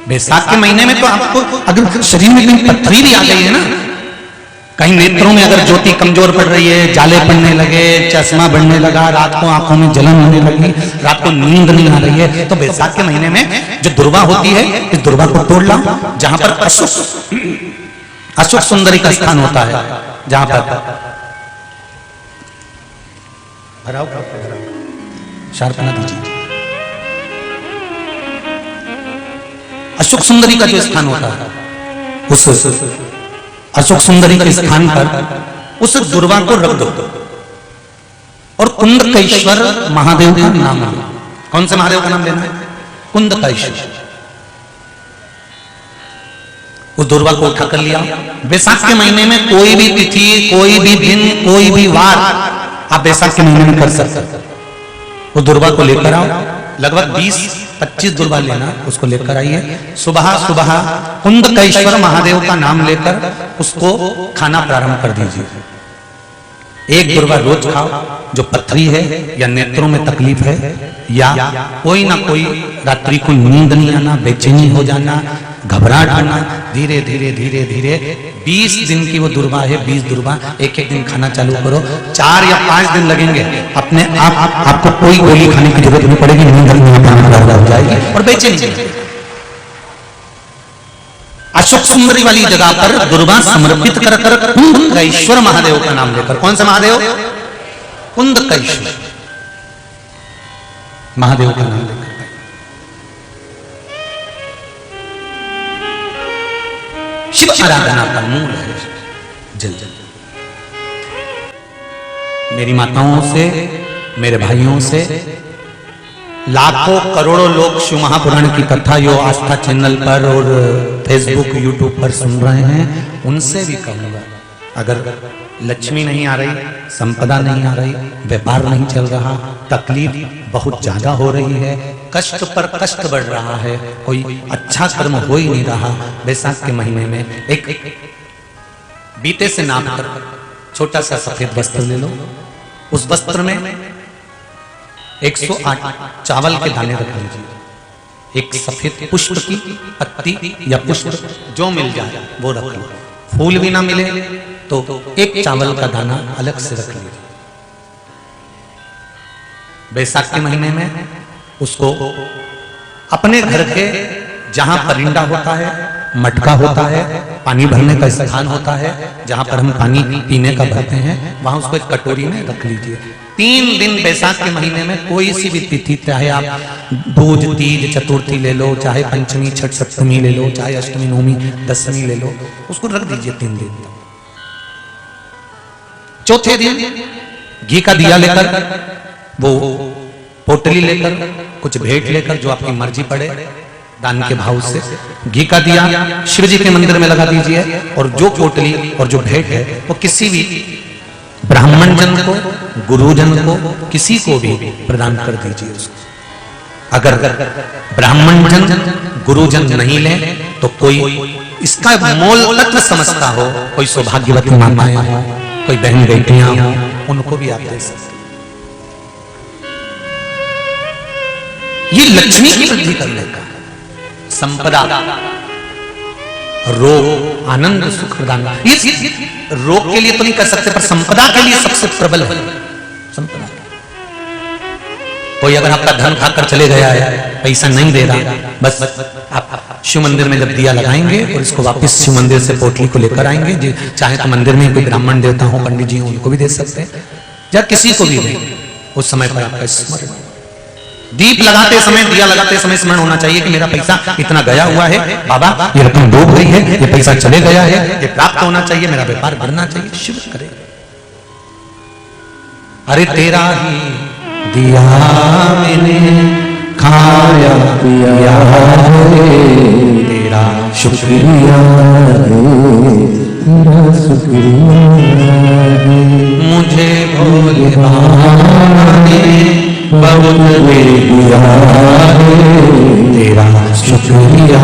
बैसाख के महीने में तो आपको अगर शरीर में कहीं पथरी भी आ गई है ना, कहीं नेत्रों में अगर ज्योति कमजोर पड़ रही है, जाले पड़ने लगे, चश्मा बढ़ने लगा, रात को आंखों में जलन होने लगी, रात को नींद नहीं आ रही है, तो बैसाख के महीने में जो दुर्वा होती है, इस दुर्वा को तोड़ लाओ। जहां पर अशुक सुंदरी का स्थान होता है, जहां पर शार्पना दीजिए, अशुक सुंदरी का जो स्थान होता है, उस अशोक सुंदरी के स्थान पर उस दुर्वा को रख दो और कुंदकेश्वर महादेव का नाम लो। कौन से महादेव का नाम लेना है? कुंदकेश्वर। उस दुर्वा को उठा कर लिया। बैसाख के महीने में कोई भी तिथि, कोई भी दिन, कोई भी वार आप बैसाख के महीने में कर सकते। उस दुर्वा को लेकर आओ, लगभग 20-25 दुर्वा लेना, उसको लेकर आइए। सुबह सुबह कुंदकेश्वर महादेव का नाम लेकर उसको खाना प्रारंभ कर दीजिए। एक दुर्वा रोज खाओ। जो पथरी है या नेत्रों में तकलीफ है या कोई ना कोई रात्रि को नींद नहीं आना, बेचैनी हो जाना, घबराहट होना, धीरे धीरे धीरे धीरे 20 दिन की वो दुर्वा है, 20 दुर्वा एक एक दिन खाना चालू करो। 4 या 5 दिन लगेंगे, अपने आप आपको कोई गोली खाने की जरूरत नहीं पड़ेगी, नींद नहीं हो जाएगी और बेचैनी। अशोक सुंदरी वाली जगह पर दुर्वा समर्पित कर कर कुंदकेश्वर महादेव का नाम लेकर, कौन सा महादेव? कुंदकेश्वर महादेव का नाम लेकर शिव आराधना का मूल है जल। मेरी माताओं से, मेरे भाइयों से, लाखों करोड़ों लोग शिव महापुराण की कथा यो आस्था चैनल पर और फेसबुक यूट्यूब पर सुन रहे हैं, उनसे भी कहूंगा, अगर लक्ष्मी नहीं आ रही, संपदा नहीं आ रही, व्यापार नहीं चल रहा, तकलीफ बहुत ज्यादा हो रही है, कष्ट पर कष्ट बढ़ रहा है, कोई अच्छा कर्म हो ही नहीं रहा, बैसाख के महीने में एक बीते से नाप कर छोटा सा सफेद वस्त्र ले लो। उस वस्त्र में 108 चावल के दाने रख लीजिए। एक सफेद पुष्प की पत्ती या पुष्प जो मिल जाए वो रख लो। फूल भी ना मिले तो एक चावल का दाना अलग से रख लीजिए। बैसाख के महीने में उसको अपने घर के जहां परिंदा होता है, मटका होता है, पानी भरने का स्थान होता है, जहां पर हम पानी पीने का भरते हैं, वहां उसको एक कटोरी में रख लीजिए। 3 दिन बैसाख के महीने में कोई सी भी तिथि, चाहे आप दूज, तीज, चतुर्थी ले लो, चाहे पंचमी, छठ, सप्तमी ले लो, चाहे अष्टमी, नवमी, दशमी ले लो, उसको रख दीजिए 3 दिन। चौथे दिन घी का दिया लेकर, वो पोटली लेकर, कुछ भेंट लेकर, जो आपकी मर्जी पड़े, दान के भाव से घी का दिया शिव जी के मंदिर में लगा दीजिए। और जो पोटली और जो भेंट है वो किसी भी ब्राह्मण जन को, गुरुजन को, किसी को भी प्रदान कर दीजिए उसको। अगर ब्राह्मण जन, गुरुजन नहीं ले तो कोई इसका मोल तत्व समझता हो, कोई सौभाग्यवती माताएं हो, कोई बहन बेटियां हो, उनको भी आप दे सकते। ये लक्ष्मी की वृद्धि करने का, संपदा, रोग, आनंद, सुख प्रदान। इस रोग के लिए तो नहीं कर सकते, पर संपदा के लिए सबसे प्रबल है संपदा। कोई अगर आपका धन खाकर चले गया है, पैसा नहीं दे रहा, बस आप शिव मंदिर में जब दिया लगाएंगे और इसको वापस शिव मंदिर से पोटली को लेकर आएंगे, चाहे तो मंदिर में कोई ब्राह्मण देवता हो, पंडित जी हो, उनको भी दे सकते हैं, या किसी को भी देंगे। उस समय पर आपका स्मरण, दीप लगाते समय, दिया लगाते समय स्मरण होना चाहिए कि मेरा पैसा इतना गया हुआ है, बाबा ये रकम डूब गई है, ये पैसा चले गया है, ये प्राप्त होना चाहिए, मेरा व्यापार बढ़ना चाहिए। शिव करे, अरे तेरा ही दिया मैंने खाया पिया तेरा शुक्रिया तेरा शुक्रिया मुझे भोले बाबा ने बहुत दे दिया तेरा शुक्रिया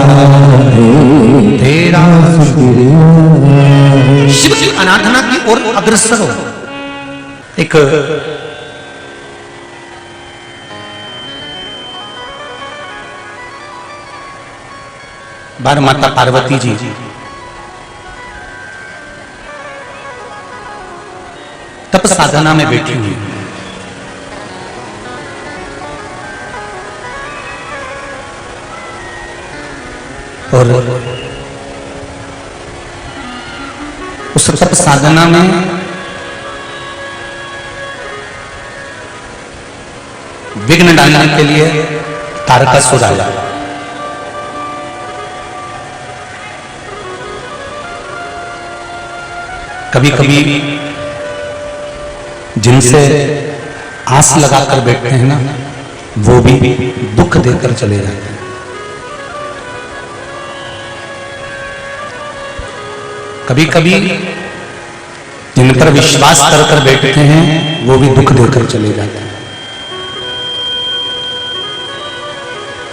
तेरा शुक्रिया। शिव की आराधना की ओर अग्रसर हो। एक बार माता पार्वती जी तप साधना में बैठी हुई, और उस तप साधना में विघ्न डालने के लिए तारकासुर आया। कभी कभी जिनसे आस लगाकर बैठते हैं ना, वो भी दुख देकर चले जाते हैं। कभी कभी जिन पर विश्वास कर बैठते हैं वो भी दुख देकर चले जाते हैं।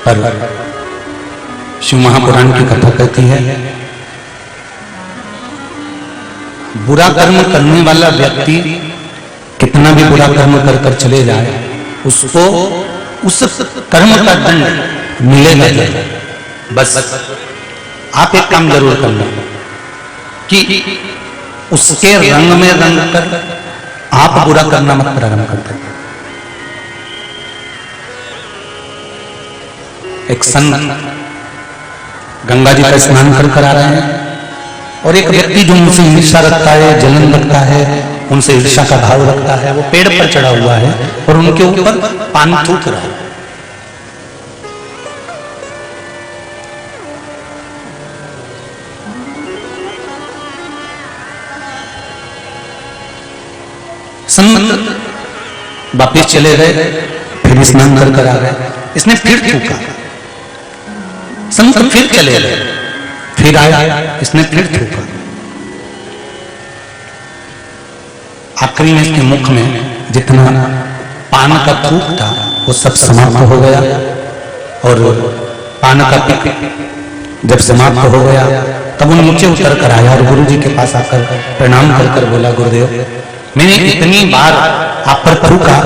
पर शिव महापुराण की कथा कहती है, बुरा कर्म करने वाला व्यक्ति कितना भी बुरा कर्म कर चले जाए, उसको उस कर्म का दंड मिलेगा जरूर। बस आप एक काम जरूर करना कि उसके रंग में रंग कर आप बुरा करना मत प्रारंभ करते। एक संत गंगा जी का स्नान कर आ रहे हैं, और एक व्यक्ति जो उनसे ईर्ष्या रखता है, जलन रखता है, उनसे ईर्ष्या का भाव रखता है, वो पेड़ पर चढ़ा हुआ है और उनके ऊपर पान थूक रहा है। संत वापिस चले गए, फिर स्नान कर आ गए, इसने फिर थूका। संत फिर चले गए, फिर आया, इसने फिर थूका। आखिरी में इसके मुख में जितना पान का थूक था वो सब समाप्त हो गया, और पान का पिक जब समाप्त हो गया तब वो नीचे उतर कर आया और गुरु जी के पास आकर प्रणाम कर बोला, गुरुदेव मैंने इतनी बार आप पर थूका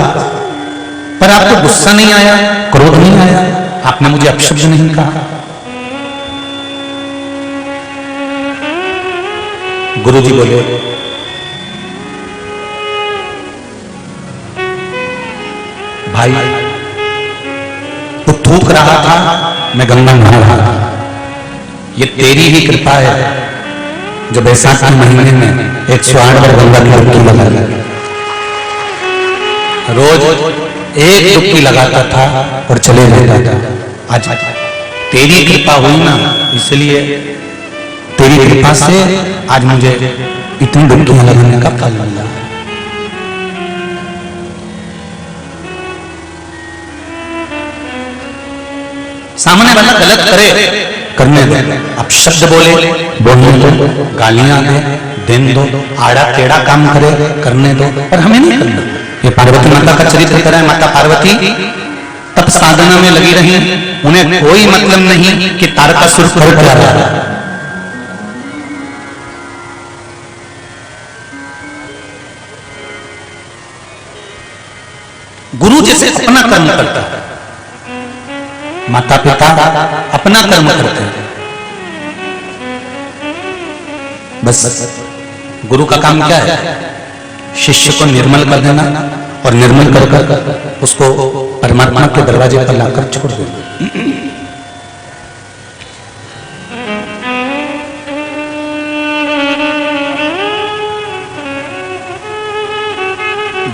पर आपको गुस्सा नहीं आया, क्रोध नहीं आया, आपने मुझे अपशब्द नहीं कहा। गुरु जी बोले, भाई वो थूक रहा था, मैं गंगा नहा रहा था, ये तेरी ही कृपा है जो बैसाख के महीने में 108 बार गंगा की डुबकी लगा दी। रोज एक डुबकी लगाता था और चले जाता था। आज तेरी कृपा हुई ना, इसलिए तेरी कृपा से आज मुझे इतनी डुबकियां लगाने का फल मिला। सामने वाला गलत करे, करने दो, आप शब्द बोलने दो, गालियां देने दो, आड़ा टेढ़ा काम करे करने दो, पर हमें नहीं करना। ये पार्वती माता का चरित्र करा है। माता पार्वती तप साधना में लगी रही, उन्हें कोई मतलब नहीं कि तारकासुर कर क्या रहा है। गुरु जैसे अपना कर्म करता है, माता पिता अपना कर्म करते हैं, बस गुरु का काम क्या है? शिष्य को निर्मल कर देना, और निर्मल कर उसको परमात्मा के दरवाजे पर लाकर छोड़ देना।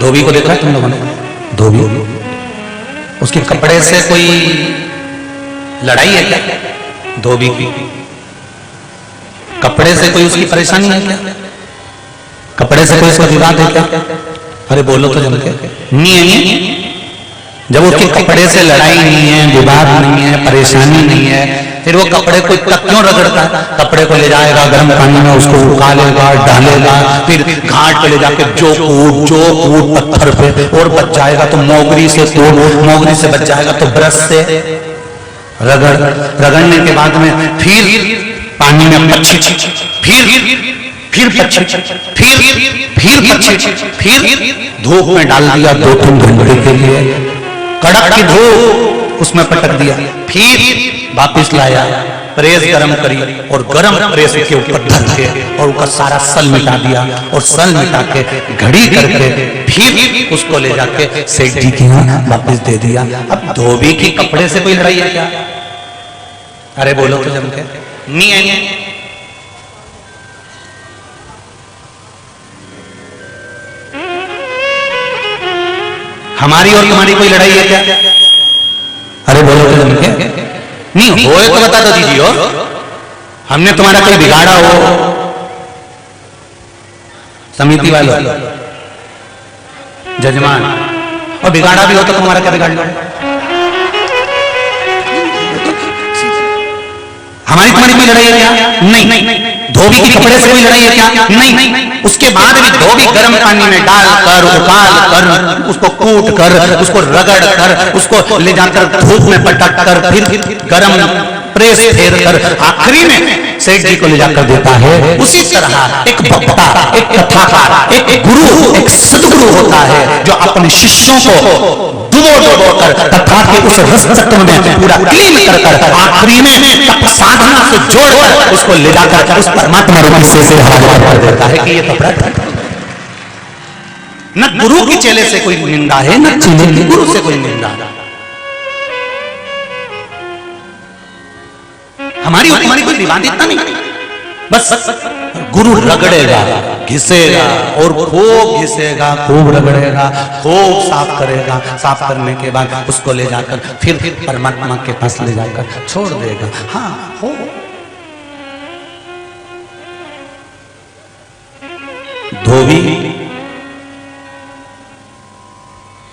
धोबी को देखा तुम लोगों ने? धोबी, उसके कपड़े से कोई लड़ाई है क्या? धोबी की कपड़े से कोई उसकी परेशानी है क्या? कपड़े से कोई उसका विवाद है क्या? अरे बोलो तो जम के। नहीं है। जब उसके कपड़े से लड़ाई नहीं है, विवाद नहीं है, परेशानी नहीं है, फिर वो कपड़े को क्यों रगड़ता है? कपड़े को ले जाएगा गर्म पानी में, उसको उकालेगा, डालेगा, फिर घाट पे ले जाके जो कूद पत्थर पे, और बच जाएगा तो मोगरी से तोड़, मोगरी से बच जाएगा तो ब्रश से रगड़ने के बाद में फिर पानी में मच्छी, फिर पक्षी, फिर पक्षी, फिर धूप में डाल दिया 2-3 घंटे के लिए, कड़क की धूप उसमें पटक दिया, फिर वापिस लाया, प्रेस गरम करी और गरम प्रेस के ऊपर धर के और उसका सारा सल मिटा दिया और सल मिटा के घड़ी करके फिर उसको ले जाके सेठ जी के यहाँ वापस दे दिया। अब धोबी की कपड़े से कोई लड़ाई है क्या? अरे बोलो तो जम के नहीं है। हमारी और तुम्हारी कोई लड़ाई है क्या? अरे बोलो तो जम के नहीं हो तो बता दो दीजिए। हमने तुम्हारा कोई बिगाड़ा हो? समिति वालों, जजमान, और बिगाड़ा भी हो तो तुम्हारा क्या बिगाड़ लो? हमारी तुम्हारी कोई लड़ाई है क्या? नहीं। धोबी के कपड़े से कोई लड़ाई है क्या? नहीं। उसके बाद भी धोबी गर्म पानी में डालकर उबाल कर उसको कूट कर उसको रगड़ कर उसको ले जाकर धूप में पटक कर फिर गर्म प्रेस फेर कर आखिरी में सेठ जी को ले जाकर देता है। उसी तरह एक वक्ता, एक कथाकार, एक गुरु, एक सदगुरु होता है जो अपने शिष्यों को डुबो कर कथा के उस रस तत्व में पूरा क्लीन कर आखिरी में तप साधना से जोड़कर उसको ले जाकर उस परमात्मा रूपी से हवाले कर देता है कि ये कपड़ा न गुरु की चेले से कोई निंदा है, न चेले की गुरु से कोई निंदा है। हमारी और तुम्हारी कोई विवादितता नहीं। बस गुरु रगड़ेगा, घिसेगा और खूब घिसेगा, खूब रगड़ेगा, खूब साफ करेगा। साफ करने के बाद उसको ले जाकर फिर परमात्मा के पास ले जाकर छोड़ देगा। हाँ हो धोबी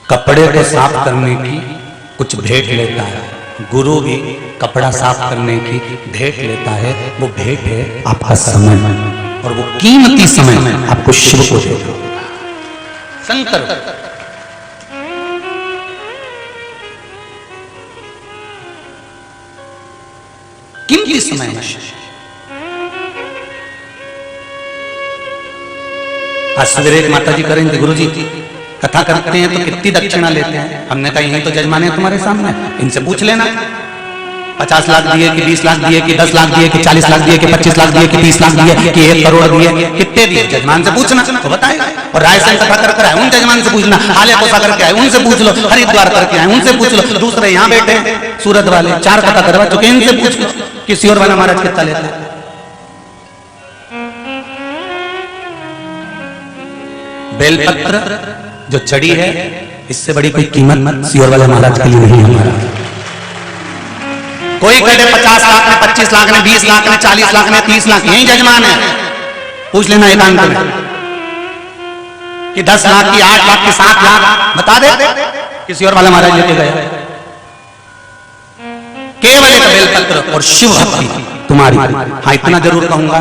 कपड़े को साफ करने की कुछ भेंट लेता है, गुरु भी कपड़ा साफ करने की भेंट लेता है। वो भेंट है आपका समय, और वो कीमती समय आपको शिव को देगा। शंकर कीमती समय है। आज सवेरे एक माता जी करेंगे, गुरु जी कथा करते हैं तो कितनी दक्षिणा लेते हैं? हमने कहा यही तो जजमान है तुम्हारे सामने, इनसे पूछ लेना। 50 लाख दिए कि 20 लाख दिए कि 10 लाख दिए कि 40 लाख दिए कि 25 लाख दिए कि 30 लाख दिए कि 1 करोड़ दिए, कितने दिए? जजमान से पूछना तो बताएगा। और रायसेन कथा करके आए उन जजमान से पूछना, हाले कोसा करके आए उनसे पूछ लो, हरिद्वार करके आए उनसे पूछ लो, दूसरे यहाँ बैठे हैं सूरत वाले 4 कथा करवा चुके इनसे पूछ लो कि सियोर वाला महाराज कितना लेता है। बेलपत्र जो चढ़ी है इससे बड़ी कोई कीमत सियोर वाले महाराज के लिए नहीं है। कोई कहते 50 लाख में, 25 लाख में, 20 लाख में, 40 लाख में, 30 लाख, यही जजमान है। पूछ लेना एकांत में कि 10 लाख की, 8 लाख की, 7 लाख बता दे किसी और वाला महाराज लेके गए। केवल एक बेलपत्र और शिव भक्ति तुम्हारी। हाँ इतना जरूर कहूंगा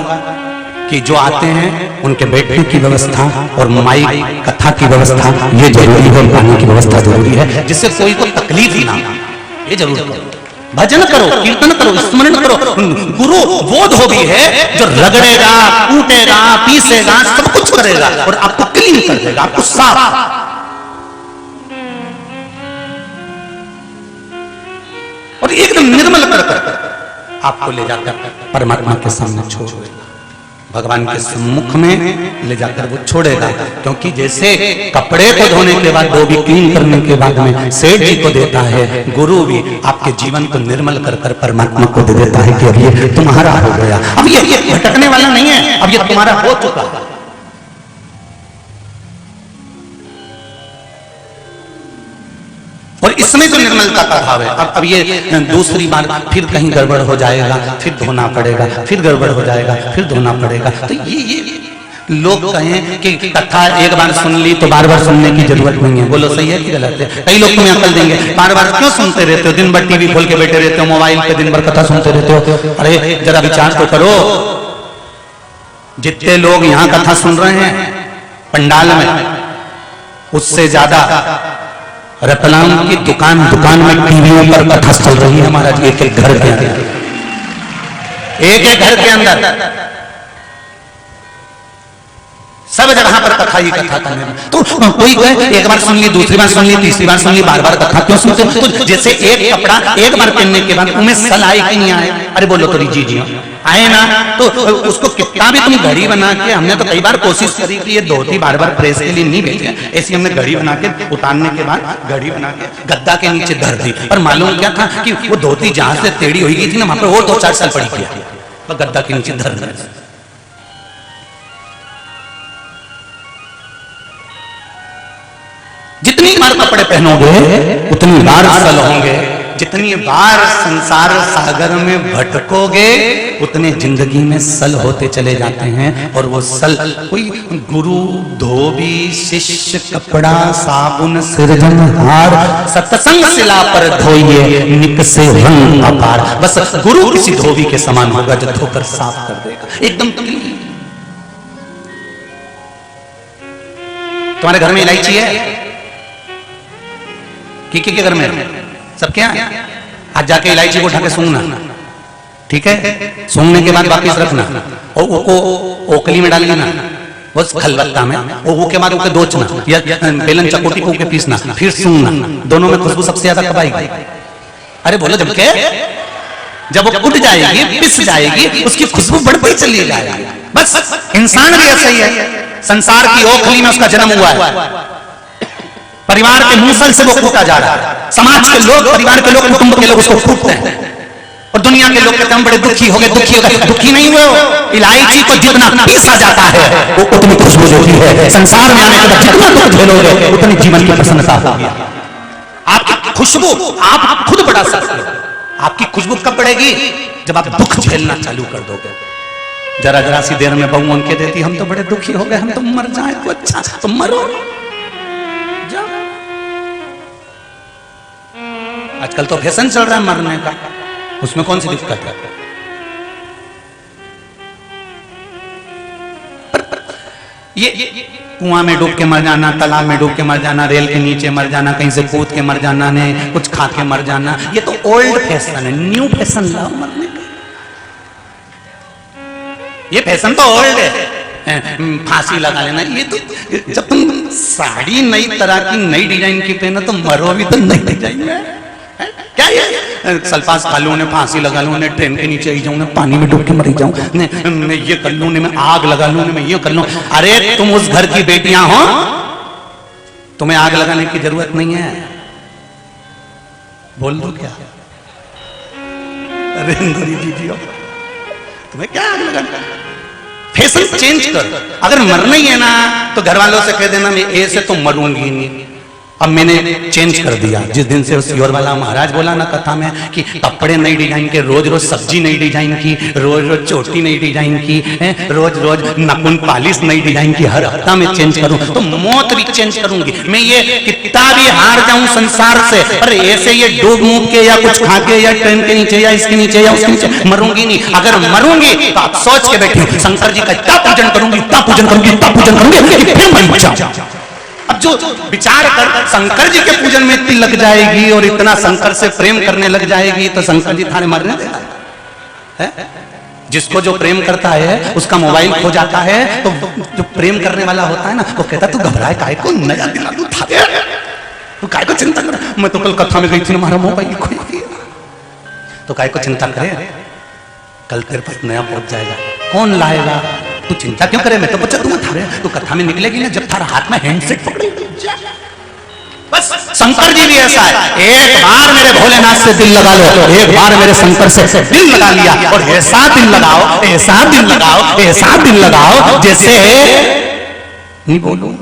कि जो आते हैं उनके बैठने की व्यवस्था और माइक कथा की व्यवस्था ये जरूरी है, गाने की व्यवस्था जरूरी है, जिससे कोई को तकलीफ ही ना, ये जरूर करो। भजन करो, कीर्तन करो, स्मरण करो। गुरु वो धोबी है जो रगड़ेगा, कूटेगा, पीसेगा, सब कुछ करेगा और आपको क्लीन कर देगा, आपको साफ और एकदम निर्मल कर आपको ले जाकर परमात्मा के सामने छोड़ देगा, भगवान के सम्मुख में ले जाकर वो छोड़ेगा। क्योंकि जैसे कपड़े को धोने के बाद, धोबी क्लीन करने के बाद में सेठ जी को देता है, गुरु भी आपके जीवन को निर्मल कर कर परमात्मा को दे देता है कि अब ये तुम्हारा हो गया, अब ये भटकने वाला नहीं है, अब ये तुम्हारा हो चुका है। और इसमें जो निर्मलता का भाव है, अब ये दूसरी बार फिर कहीं गड़बड़ हो जाएगा, फिर धोना पड़ेगा, फिर गड़बड़ हो जाएगा, फिर धोना पड़ेगा। तो ये लोग कहें कि कथा एक बार सुन ली तो बार बार सुनने की जरूरत नहीं है। बोलो सही है कि गलत है? कई लोग तुम्हें अकल देंगे, बार बार क्यों सुनते रहते हो? दिन भर टीवी खोल के बैठे रहते हो, मोबाइल पे दिन भर कथा सुनते रहते हो। अरे जरा विचार तो करो, जितने लोग यहाँ कथा सुन रहे हैं पंडाल में, उससे ज्यादा रतलाम की दुकान में टीवियों पर कथा चल रही है महाराज। एक एक घर के अंदर, एक एक घर के अंदर सब सब जगह पर कथा ही कथा करने में। तो कोई कहे एक बार सुन ली, दूसरी बार सुन ली, तीसरी बार सुन ली, बार बार कथा क्यों सुनते? तो जैसे एक कपड़ा एक बार पहनने के बाद उनमें सल आए कि नहीं आए? अरे बोलो तो जी जी आए ना। तो उसको कितना भी तुम घड़ी बना के, हमने तो कई बार कोशिश करी कि ये धोती बार बार प्रेस के लिए नहीं भेजे, ऐसी हमने घड़ी बना के उतारने के बाद घड़ी बना के गद्दा के नीचे धर दी। पर मालूम क्या था कि वो धोती जहां से टेढ़ी हुई गई थी ना, वहां पर वो 2-4 साल पड़ी थी, तो गद्दा के नीचे धर दी। जितनी बार कपड़े पहनोगे उतनी बार सल होंगे, जितनी बार संसार सागर में भटकोगे उतने जिंदगी में सल होते चले जाते हैं। और वो सल कोई गुरु, धोबी, शिष्य, कपड़ा, साबुन, सिरजनहार, सत्संग शिला पर धोइए निक से रंग अपार। बस गुरु किसी धोबी के समान होगा जो धोकर साफ कर देगा एकदम। तुम्हारे घर में इलायची है? के घर में सब क्या? आज जाके इलायची को उठा के सूंघना, ठीक है? सूंघने के बाद वापिस रखना और वो ओकली में डाल लेना, बस खलबत्ता में। और वो के बाद उसे दोचना या बेलन चकोटी को पीसना, फिर सूंघना। दोनों में खुशबू सबसे ज्यादा कब आएगी? अरे बोलो जब के जब वो उठ जाएगी, पिस जाएगी, उसकी खुशबू बढ़ती चली जाएगी। बस इंसान भी ऐसा ही है। संसार की ओखली में उसका जन्म हुआ है, परिवार के मूसल से वो फूटा जा रहा है। समाज के लोग, परिवार के लोग, कुटुंब के लोग उसको फूटते हैं। और दुनिया के लोग कहते हैं बड़े दुखी हो गए, दुखी हो गए। दुखी नहीं हुए, इलायची को जितना पीसा जाता है वो उतनी खुशबू होती है। संसार में आने के बाद जितना दुख झेलोगे उतनी जीवन की प्रसन्नता होगी। आपकी खुशबू आप खुद बढ़ा सकते हो। आपकी खुशबू कब बढ़ेगी? जब आप दुख झेलना चालू कर दोगे। जरा जरा सी देर में बहू उनके देती हम तो बड़े दुखी हो गए, हम तो मर जाए तो अच्छा, तो मरो। आजकल तो फैशन चल रहा है मरने का, उसमें कौन सी दिक्कत है? ये कुआं में डूब के मर जाना, तालाब में डूब के मर जाना, रेल के नीचे मर जाना, कहीं से कूद के मर जाना, ने कुछ खा के मर जाना, ये तो ओल्ड फैशन है। न्यू फैशन लाओ मरने का। ये फैशन तो ओल्ड है, फांसी लगा लेना। ये तो जब तुम साड़ी नई तरह की नई डिजाइन की पहनो तो मरो भी तो नई डिजाइन में। क्या ये सल्फास खा लूं, फांसी लगा लूं, ट्रेन के नीचे आई जाऊं, पानी में डूब के मर जाऊं, मैं ये कर लूं, मैं आग लगा लूं, मैं ये कर लूं। अरे तुम उस घर की बेटियां हो, तुम्हें आग लगाने की जरूरत नहीं है। बोल दो क्या? अरे जी तुम्हें क्या आग लगाना? फैशन चेंज कर। अगर मरना ही है ना तो घर वालों से कह देना मैं ऐसे तो मरूंगी नहीं। अब मैंने चेंज कर दिया। जिस दिन से सियोर वाला महाराज बोला ना कथा में कि कपड़े नई डिजाइन के, रोज रोज सब्जी नई डिजाइन की, रोज रोज चोटी नई डिजाइन की, रोज रोज नाखून पालिश नई डिजाइन की, हर हफ्ता में चेंज करूं तो मौत भी चेंज करूंगी। मैं ये कितना भी हार जाऊं संसार से, पर ऐसे ये डूब मूब के या कुछ खा के या ट्रेन के नीचे या इसके नीचे या उसके नीचे मरूंगी नहीं। अगर मरूंगी तो आप सोच के बैठे शंकर जी का इतना पूजन करूंगी, इतना पूजन करूंगी, इतना पूजन करूंगी, फिर मर जाऊं। अब जो विचार कर शंकर जी के पूजन में इतनी लग जाएगी और इतना शंकर से प्रेम करने लग जाएगी तो शंकर जी थाने मरने देता है? जिसको जो प्रेम करता है उसका मोबाइल खो जाता है तो जो प्रेम करने वाला होता है ना वो कहता तू घबराए काहे को, नया दिला दूं थाने, तू काहे को चिंता कर। मैं तो कल कथा में गई थी ना, हमारा मोबाइल खो गया। तो काहे को चिंता करे, कल तेरे पास नया पहुंच जाएगा। कौन लाएगा? तू चिंता क्यों करे, मैं तो बचा दूंगा थारे। तू कथा में निकलेगी ना जब थारा हाथ में हैंडसेट पकड़ेगी। बस शंकर जी भी ऐसा है। एक बार मेरे भोलेनाथ से दिल लगा लो, एक बार मेरे शंकर से दिल लगा लिया और ऐसा दिल लगाओ, ऐसा दिल लगाओ, ऐसा दिल लगाओ जैसे नहीं बोलूं,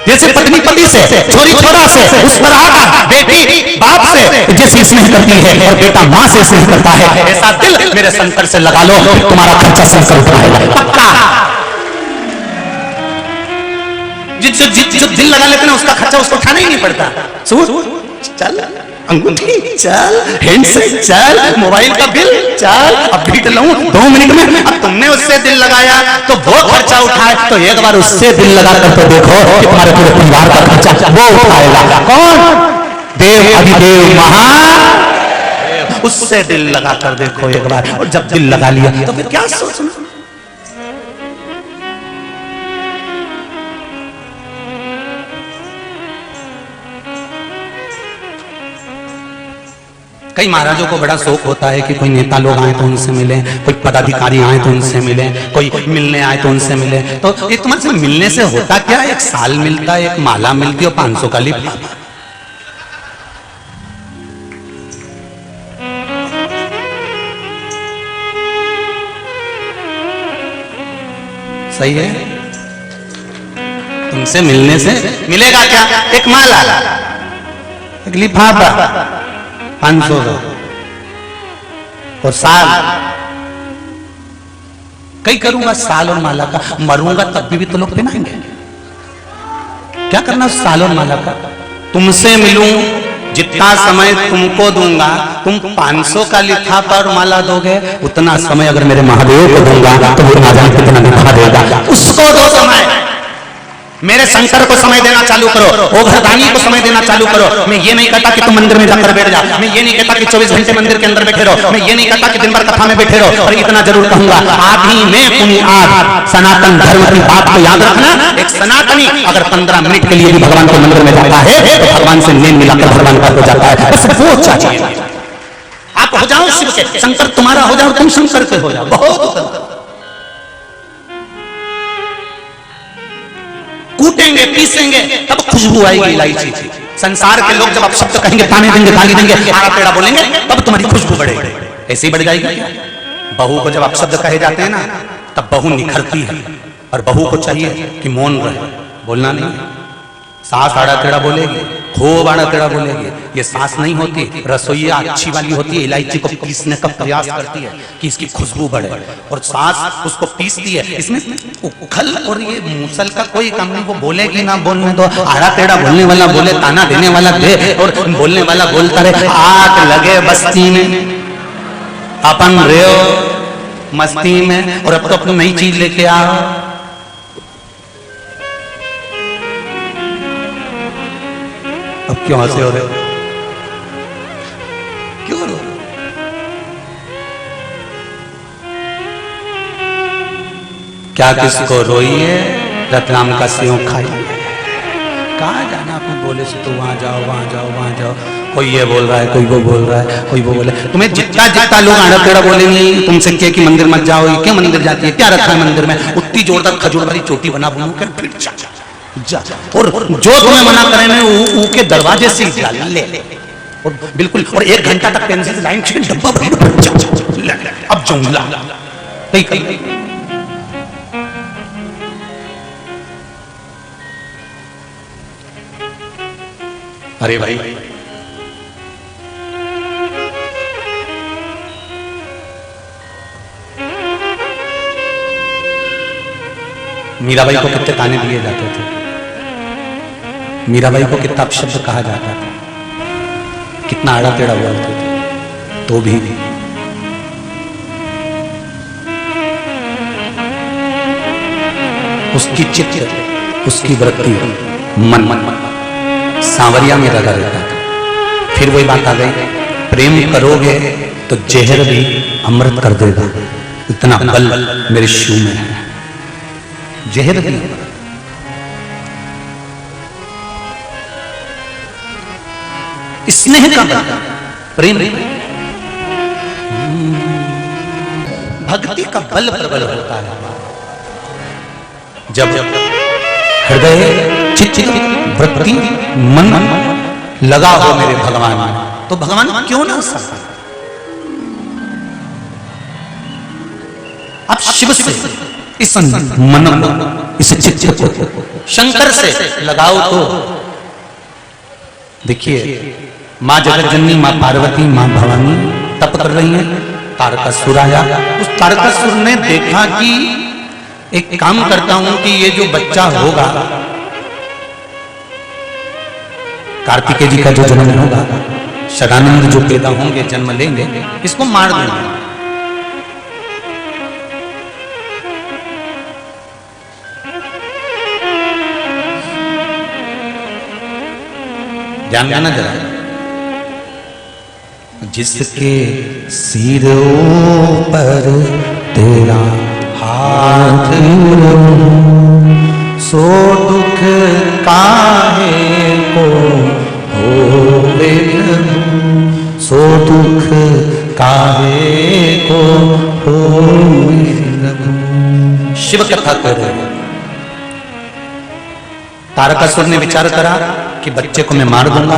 जैसे पत्नी पति से, छोरी छोरा से, उस तरह का बेटी बाप से जैसे स्नेह करती है और बेटा माँ से स्नेह करता है, ऐसा दिल मेरे शंकर से लगा लो, तुम्हारा खर्चा शंकर उठाएगा पक्का। जो दिल लगा लेते ना उसका खर्चा उसको उठाना ही नहीं पड़ता। चल अंगूठी चल, हैंडसेट चल, मोबाइल का बिल चल, अब बीट लूं 2 मिनट में। अब तुमने उससे दिल लगाया तो वो खर्चा उठाए, तो एक बार उससे दिल लगा कर तो देखो कि तुम्हारे पूरे परिवार का खर्चा वो उठाएगा। कौन? देव अधिदेव महा, उससे दिल लगा कर देखो एक बार। और जब दिल लगा लिया तो फिर क्या सोचना, कई महाराजों को बड़ा शौक होता है कि कोई नेता लोग आए तो उनसे मिले, कोई पदाधिकारी आए तो उनसे मिले, कोई मिलने आए तो उनसे मिले। तो एक तुम्हारे से मिलने से होता क्या? एक साल मिलता है, एक माला मिलती है और 500 का लिफाफा। सही है? तुमसे मिलने से मिलेगा क्या? एक माला, एक लिफाफा 500 का और साल। कई करूंगा साल और माला का, मरूंगा तब भी तो लोग पहनाएंगे। क्या करना साल और माला का? तुमसे मिलूं, जितना समय तुमको दूंगा, तुम 500 का लिफाफा और माला दोगे, उतना समय अगर मेरे महादेव को दूंगा तो वो ना जाने कितना लिफा देगा। उसको दो समय। मेरे शंकर को समय देना चालू करो, ओघरदानी को समय देना चालू करो। मैं ये नहीं कहता कि तुम मंदिर में जाकर बैठ जा, मैं ये नहीं कहता कि 24 घंटे मंदिर के अंदर बैठे रहो, मैं ये नहीं कहता कि दिन भर कथा में बैठे रहो, और इतना जरूर कहूंगा, आधी में पुण्य आध। सनातन धर्म की बात को याद रखना। एक सनातनी अगर 15 मिनट के लिए भी भगवान के मंदिर में जाता है तो भगवान से नेम मिलाकर भगवान का हो जाता है। बस वो चाहिए। आप हो जाओ शिव के, शंकर तुम्हारा हो जाओ, तुम शंकर के हो जाओ। बहुत कूटेंगे, पीसेंगे, तब खुशबू आएगी इलायची। संसार के लोग जब आप शब्द कहेंगे, ताने देंगे, गाली देंगे, आड़ा टेढ़ा बोलेंगे, तब तुम्हारी खुशबू बढ़ेगी। ऐसे ही बढ़ जाएगी। बहू को जब आप शब्द कहे जाते हैं ना, तब बहू निखरती है। और बहू को चाहिए कि मौन रहे, बोलना नहीं। सास आड़ा टेढ़ा बोलेगी, खूब आड़ा टेढ़ा बोलेगी, ये सास नहीं होती। रसोईया अच्छी वाली होती है, इलायची को पीसने का प्रयास करती है कि इसकी खुशबू बढ़े, और सास उसको पीसती है। इसमें उखल और ये मूसल का कोई काम नहीं। वो बोलेगी ना, बोलने दो। आड़ा टेढ़ा बोलने वाला बोले, ताना देने वाला दे, और बोलने वाला बोलता रहे। आग लगे बस्ती में, अपन रहो मस्ती में, और अब तो अपनी नई चीज लेके आओ। अब क्यों हंसे हो रहे हो? क्यों रो? क्या किसको रोइए, रतलाम का सेव खाइए। कहाँ जाना आपने? बोले से तो वहां जाओ, वहां जाओ, वहां जाओ। कोई ये बोल रहा है, कोई वो बोल रहा है, कोई वो बोले। तुम्हें जितना जितना लोग आड़ा टेढ़ा बोलेंगे, तुमसे क्या कि मंदिर मत जाओ, क्या मंदिर जाती है, क्या रखा है मंदिर में? उतनी जोरदार खजूर वाली चोटी बना बुनू के फिर जा। और जो तुम्हें मना करें वो के दरवाजे से ले, और बिल्कुल, और 1 घंटा तक पेंसिल से लाइन खींच, डब्बा भर अब जाऊंगा कहीं। अरे भाई, मीराबाई को कितने ताने दिए जाते थे, मीराबाई को कितना अपशब्द कहा जाता था, कितना आड़ा टेढ़ा बोलते थे, तो भी उसकी चित्त, उसकी वृत्ति मन सांवरिया में लगा रहता था। फिर वही बात आ गई, प्रेम करोगे तो जहर भी अमृत कर देगा, इतना बल मेरे शिव में है। जहर भी, स्नेह का बल, प्रेम, भक्ति का बल प्रबल होता है। जब हृदय चित्त वृत्ति मन लगा हो मेरे भगवान में, तो भगवान क्यों ना सकता? आप शिव से इस मन को, इस चित्त को शंकर से लगाओ तो देखिए, माँ जगतजननी, माँ पार्वती, माँ भवानी तप कर रही हैं। तारकासुर आया, उस तारकासुर ने देखा कि एक काम करता हूं कि ये जो बच्चा होगा, कार्तिकेय जी का जो जन्म होगा, सदानंद जो पैदा होंगे, जन्म लेंगे, इसको मार दूंगा। ध्यान देना जरा, जिसके सिरों पर तेरा हाथ सो दुख काहे को होवे, सो दुख काहे को होए रघु। शिव कथा कर रहे हैं। तारकासुर ने विचार करा कि बच्चे को मैं मार दूंगा,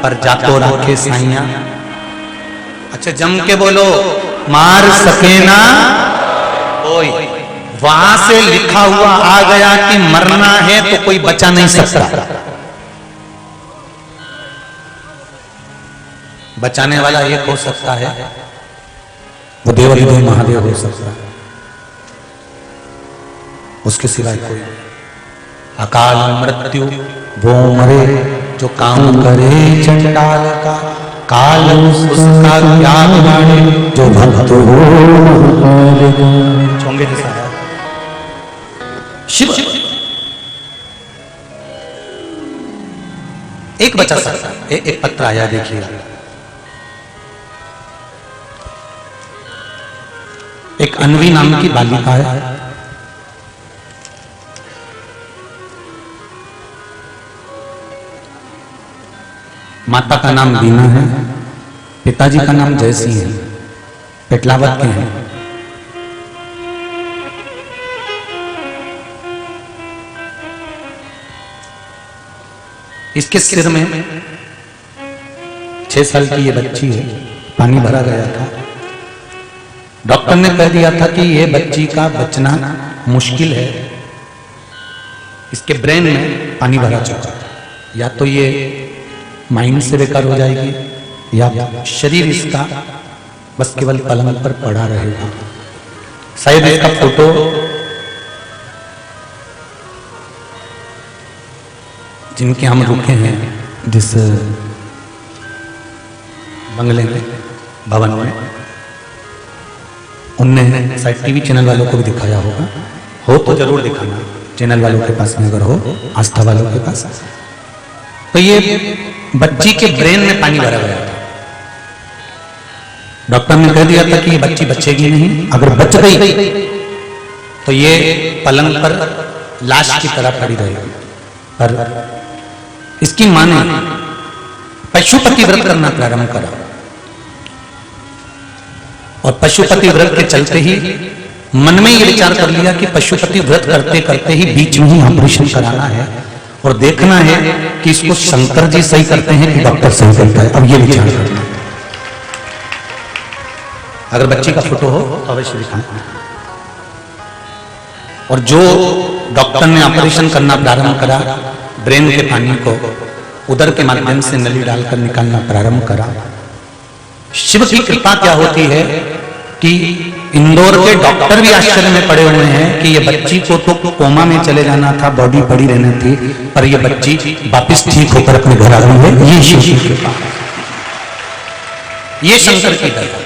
पर जातो राखे साइया। अच्छा जम के बोलो, मार सके ना कोई। वहां से लिखा हुआ आ गया कि मरना है तो कोई बचा नहीं सकता। बचाने वाला एक हो सकता है, वो देवाधिदेव महादेव हो सकता है, उसके सिवाय कोई। अकाल मृत्यु वो मरे जो काम करे चंडाल का, काल उसका क्या बिगाड़े जो भक्त हो। चोंगे जैसा है शिव। एक बचा सकता है। एक पत्र आया, देखिए। एक अन्वी नाम की बालिका है, माता का नाम बीना है, पिताजी का नाम जयसिंह है, पेटलावत के हैं। इसके सिर में 6 साल की ये बच्ची है, पानी भरा गया था। डॉक्टर ने कह दिया था कि ये बच्ची का बचना मुश्किल है, इसके ब्रेन में पानी भरा चुका है। या तो ये माइंड से बेकार हो जाएगी या शरीर इसका बस केवल पलंग पर पड़ा रहेगा। शायद इसका फोटो जिनके हम रुके हैं जिस बंगले में, भवन में, उनने शायद टीवी चैनल वालों को भी दिखाया होगा। हो तो जरूर दिखाना, चैनल वालों के पास में अगर हो, आस्था वालों के पास। तो ये बच्ची के ब्रेन में पानी भरा गया था। डॉक्टर ने कह दिया था कि ये बच्ची बचेगी नहीं, अगर बच गई तो ये पलंग पर लाश की तरह पड़ी रहेगी। पर इसकी मां ने पशुपति व्रत करना प्रारंभ करा, और पशुपति व्रत के चलते ही मन में ये विचार कर लिया कि पशुपति व्रत करते करते ही बीच में ही ऑपरेशन कराना है और देखना है कि इसको शंकर जी सही करते हैं कि डॉक्टर सही करता है। अब ये विचार करना। अगर बच्ची का फोटो हो तो अवश्य दिखाएं। और जो डॉक्टर ने ऑपरेशन करना प्रारंभ करा, ब्रेन के पानी को उदर के माध्यम से नली डालकर निकालना प्रारंभ करा। शिव की कृपा क्या होती है कि इंदौर के डॉक्टर भी आश्चर्य में पड़े हुए हैं कि ये बच्ची को तो कोमा में चले जाना था, बॉडी पड़ी रहनी थी, पर ये बच्ची वापस ठीक होकर अपने घर आ गई है। ये शिव की कृपा, ये शंकर की दया।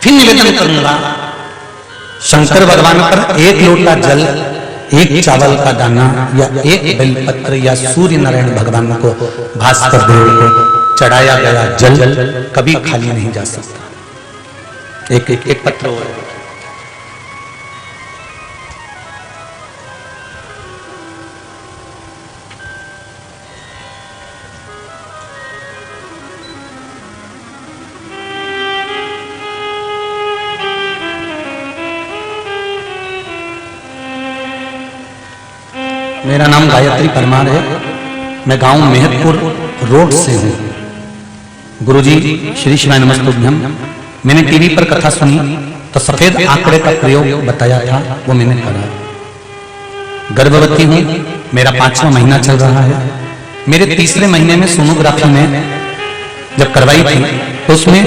फिर निवेदन करूंगा शंकर भगवान पर एक लोटा जल, एक चावल का दाना या एक बेलपत्र या सूर्य नारायण भगवान को, भास्कर देव को चढ़ाया गया जल कभी खाली नहीं जा सकता। एक पत्र हो। मेरा नाम गायत्री परमार है, मैं गांव मेहतपुर रोड से हूँ। गुरुजी श्री शिवाय नमस्तुभ्यम। मैंने टीवी पर कथा सुनी तो सफेद आंकड़े का प्रयोग बताया था, वो मैंने करा। गर्भवती हूँ, मेरा 5वां महीना चल रहा है। मेरे 3रे महीने में सोनोग्राफी में जब करवाई थी तो उसमें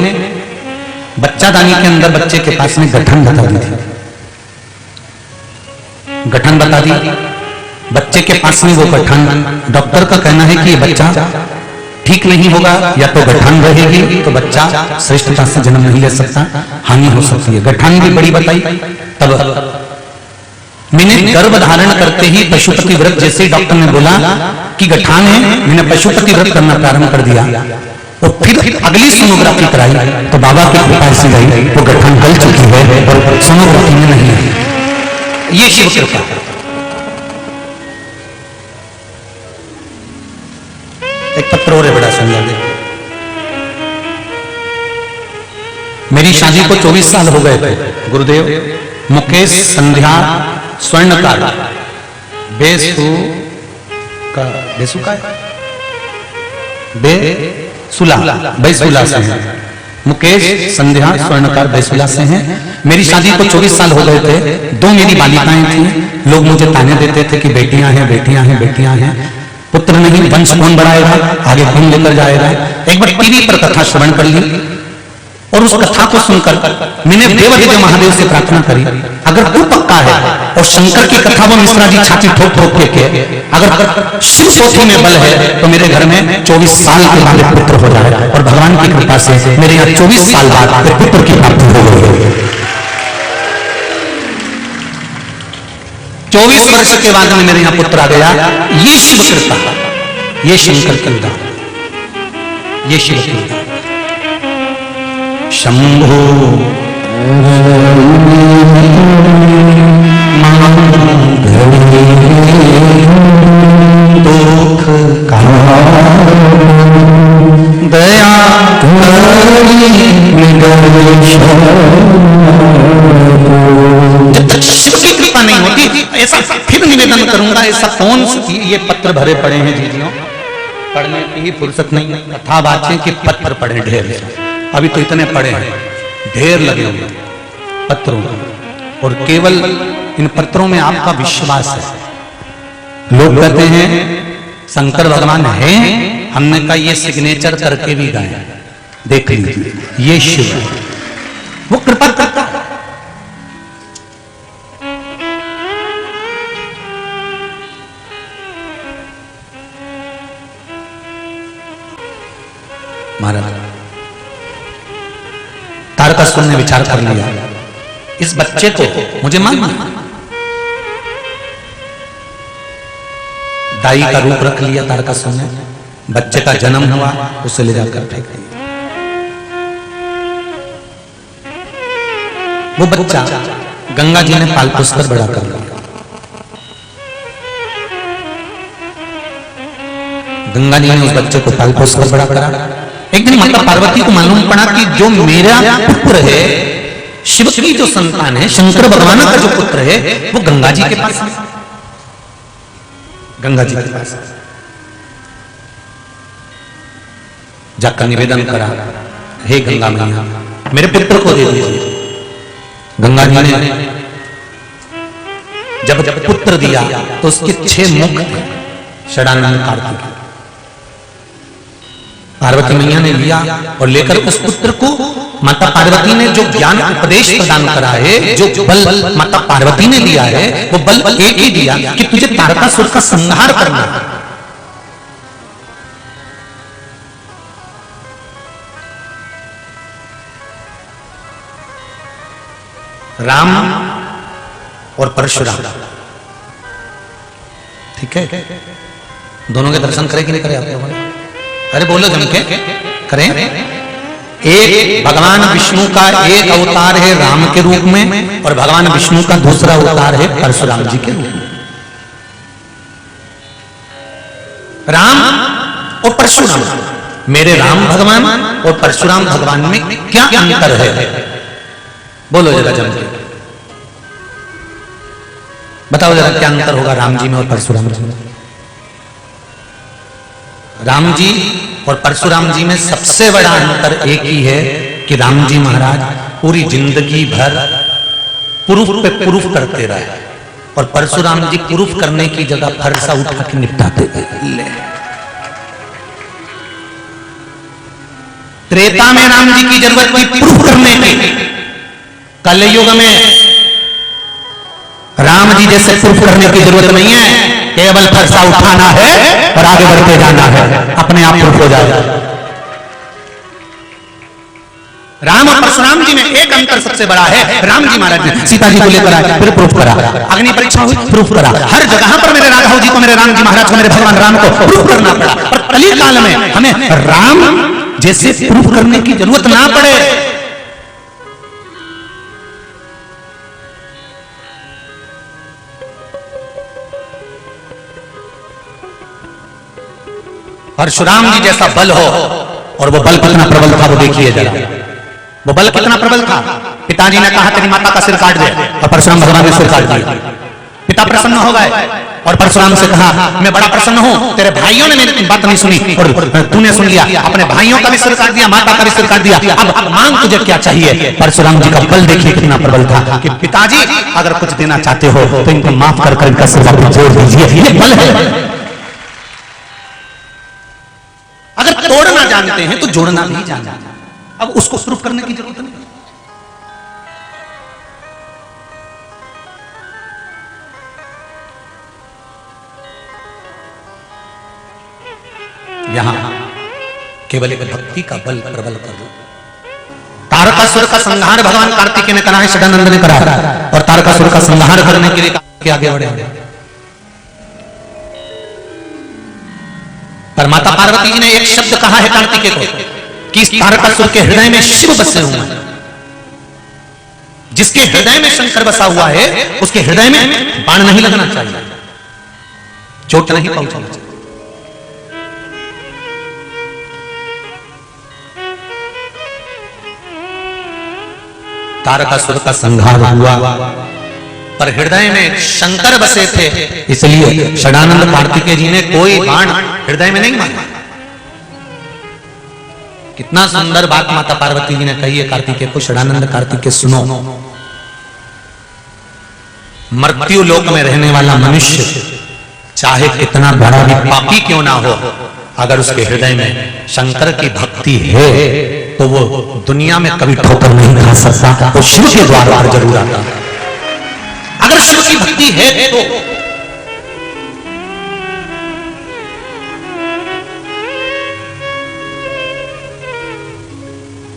बच्चादानी के अंदर बच्चे के पास में गठन बता दी थी। गठन बता दी, बच्चे के पास में वो गठन, डॉक्टर का कहना है कि ये बच्चा ठीक नहीं होगा, या तो गठन रहेगी तो बच्चा श्रेष्ठता से जन्म नहीं ले सकता, हानि हो सकती है। गठन भी बड़ी बताई। तब मैंने गर्भ धारण करते ही पशुपति व्रत, जैसे डॉक्टर ने बोला कि गठान है, मैंने पशुपति व्रत करना प्रारंभ कर दिया। और फिर अगली सोनोग्राफी कराई तो बाबा की कृपा से गई, वो गठन गल चुकी है और सोनोग्राफी में नहीं है। ये शिव कृपा। एक पत्र और है बड़ा सुंदर, देखो। मेरी शादी को 24 साल हो गए थे। गुरुदेव, मुकेश संध्या स्वर्णकार बेसु बेसुला से हैं। मुकेश संध्या स्वर्णकार बेसुला से हैं। मेरी शादी को 24 साल हो गए थे। 2 मेरी बालिकाएं थी। लोग मुझे ताने देते थे कि बेटियां हैं, बेटियां हैं, बेटियां हैं। पुत्र नहीं, वंश कौन बढ़ाएगा, आगे कौन लेकर जाएगा। एक बार टीवी पर कथा श्रवण कर ली और उस कथा को सुनकर मैंने देवाधिदेव महादेव से प्रार्थना करी, अगर तू पक्का है और शंकर की कथा वो मिश्रा जी छाती ठोक ठोक के अगर शिव पोथी में बल है तो मेरे घर में 24 साल के बाद पुत्र हो जाए। और भगवान की कृपा से मेरे यहाँ 24 साल बाद पुत्र की प्राप्ति हो गई। 24 वर्ष के बाद में मेरे यहाँ पुत्र आ गया। ये शिव कृपा, ये शंकर की कृपा, ये शिव कृपा। शंभो दुख का दया जब तक शिव की कृपा नहीं होती, ऐसा फिर निवेदन करूंगा, ऐसा कौन ये पत्र भरे पड़े हैं जीजियों, पढ़ने की फुर्सत नहीं। कथा वाच्य के पत्र पढ़े ढेर, अभी तो इतने पढ़े हैं, ढेर लगे हुए पत्रों, और केवल इन पत्रों में आपका विश्वास है। लोग कहते हैं शंकर भगवान है, हमने कहा ये सिग्नेचर करके भी गए, देख लीजिए ये शिव है, वो कृपा करता है। महाराज तारकासुर ने विचार कर लिया, इस बच्चे को मुझे मालूम है, दाई का रूप रख लिया तारकासुर ने। बच्चे का जन्म हुआ, उसे ले जाकर फेंक दिया। वो बच्चा गंगा जी ने पाल पोस कर बड़ा कर लिया। गंगा जी ने उस बच्चे को पाल पोस कर बड़ा करा। एक दिन माता पार्वती को मालूम पड़ा कि जो मेरा पुत्र है, शिव की जो संतान है, शंकर भगवान का जो पुत्र है, वो गंगा जी के पास है। गंगा जी के पास जाकर निवेदन करा, हे गंगा मैया मेरे पुत्र को दे दीजिए। गंगा जी ने जब पुत्र दिया तो उसके 6 मुख थे, षडानंद कार्तिक। पार्वती मैया ने लिया और लेकर उस पुत्र को, माता पार्वती ने जो ज्ञान उपदेश प्रदान करा है, जो बल माता पार्वती ने दिया है, वो बल एक ही दिया कि तुझे तारकासुर का संहार करना है। राम और परशुराम, ठीक है, दोनों के दर्शन करें कि नहीं करें आप लोगों ने? अरे बोलो जम के करें। एक भगवान विष्णु का एक अवतार है राम के रूप में, और भगवान विष्णु का दूसरा अवतार है परशुराम जी के रूप में। राम और परशुराम, मेरे राम भगवान और परशुराम भगवान में क्या अंतर है? बोलो जरा जम के बताओ जरा, क्या अंतर होगा राम जी में और परशुराम जी में? राम जी और परशुराम जी में सबसे बड़ा अंतर एक ही है कि राम जी महाराज पूरी जिंदगी भर प्रूफ पे प्रूफ करते रहे, और परशुराम जी प्रूफ करने की जगह फरसा उठा के निपटाते गए। त्रेता में राम जी की जरूरत थी प्रूफ करने की, कलयुग में राम जी जैसे प्रूफ करने की जरूरत नहीं है, केवल फरसा उठाना है और आगे बढ़ते जाना है, अपने आप प्रूफ हो जाएगा। राम और परशुराम जी में एक अंतर सबसे बड़ा है, राम जी महाराज ने सीता जी को लेकर आए, फिर प्रूफ करा, अग्नि परीक्षा हुई, प्रूफ करा, हर जगह पर मेरे राघव जी को, मेरे राम जी महाराज को, मेरे भगवान राम को प्रूफ करना पड़ा। और कली काल में हमें राम जैसे प्रूफ करने की जरूरत ना पड़े। परशुराम जी जैसा बल हो, और वो बल कितना प्रबल था वो देखिए जरा, वो बल कितना प्रबल था। पिताजी ने कहा तेरी माता का सिर काट दे, और परशुराम भगवान ने सिर काट दिया। पिता प्रसन्न हो गए और परशुराम से कहा मैं बड़ा प्रसन्न हूं, तेरे भाइयों ने मेरी बात नहीं सुनी और तूने सुन लिया, अपने भाइयों का भी सिर काट दिया, माता का भी सिर काट दिया, अब मांग तुझे क्या चाहिए। परशुराम जी का बल देखिए कितना प्रबल था कि पिताजी अगर कुछ देना चाहते हो तो इनको माफ कर इनका सिर वापस जोड़ दीजिए, ये बल है। अगर तोड़ना जानते हैं तो जोड़ना भी जानते हैं। अब उसको प्रूफ करने की जरूरत नहीं। यहां केवल एक भक्ति का बल प्रबल कर दो। तारकासुर का संहार भगवान कार्तिकेय ने करा है, सदानंद ने करा है, और तारकासुर का संहार करने के लिए आगे बढ़े। पर माता पार्वती जी ने एक शब्द कहा है कार्तिकेय को कि इस तारकासुर के हृदय में शिव बसे हुए हैं। जिसके हृदय में शंकर बसा हुआ है उसके हृदय में बाण नहीं लगना चाहिए, चोट नहीं पहुंचना चाहिए। तारकासुर का संहार हुआ पर हृदय में शंकर बसे थे, इसलिए षडानंद कार्तिकेय जी ने कोई बाण हृदय में नहीं मारा। कितना सुंदर बात माता पार्वती जी ने कही है कार्तिकेय को, षडानंद कार्तिकेय सुनो, मृत्यु लोक में रहने वाला मनुष्य चाहे कितना बड़ा भी पापी क्यों ना हो, अगर उसके हृदय में शंकर की भक्ति है तो वो दुनिया में कभी ठोकर नहीं खा सकता, वो शिव के द्वार पर जरूर आता। अगर शिव की भक्ति है तो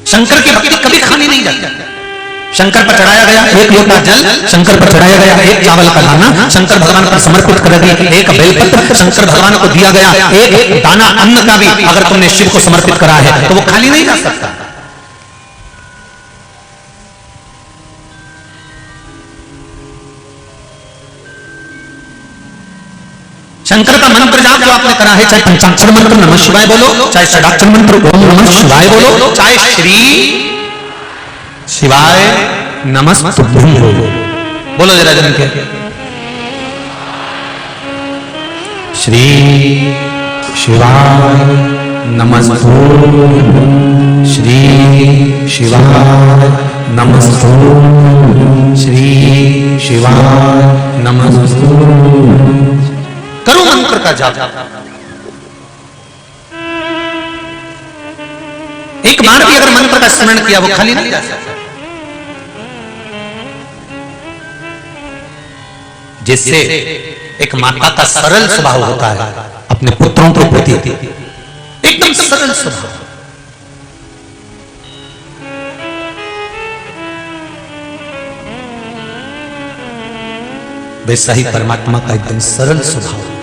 शंकर की भक्ति कभी खाली नहीं जाती। शंकर पर चढ़ाया गया एक लोटा जल, शंकर पर चढ़ाया गया एक चावल का दाना, शंकर भगवान पर समर्पित कर दिया एक बेलपत्र, शंकर भगवान को दिया गया एक दाना अन्न का भी अगर तुमने शिव को समर्पित करा है तो वो खाली नहीं जा सकता। शंकर का मंत्र जाप जो आपने करा है, चाहे पंचाक्षर मंत्र नमः शिवाय बोलो, चाहे षडाक्षर मंत्र ओम नमः शिवाय बोलो, चाहे श्री शिवाय नमस्तुभ्यं बोलो जरा जन के श्री शिवाय नमस्तुभ्यं, श्री शिवाय नमस्तुभ्यं, श्री शिवाय नमस्तुभ्यं। करो मंत्र का जाप। एक बार भी अगर मंत्र का स्मरण किया वो खाली नहीं जा सकता। जिससे एक माता का सरल स्वभाव होता है अपने पुत्रों के प्रति, एकदम सरल स्वभाव। वैसा ही परमात्मा का एकदम सरल स्वभाव होता है।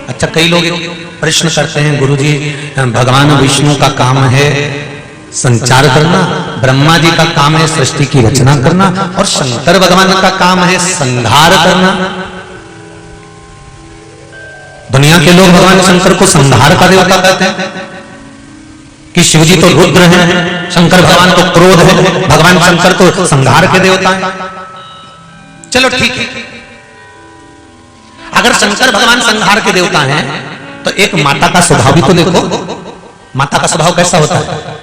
अच्छा, कई लोग प्रश्न करते हैं गुरुजी भगवान विष्णु का काम है संचार करना, ब्रह्मा जी का काम है सृष्टि की रचना करना, और शंकर भगवान का काम है संहार करना। दुनिया के लोग भगवान शंकर को संहार का देवता कहते हैं कि शिव जी तो रुद्र हैं, शंकर भगवान को क्रोध है, भगवान शंकर तो संहार के देवता हैं। चलो ठीक है, अगर शंकर भगवान संहार के देवता हैं तो एक माता का स्वभाव भी तो देखो। माता का स्वभाव कैसा होता है?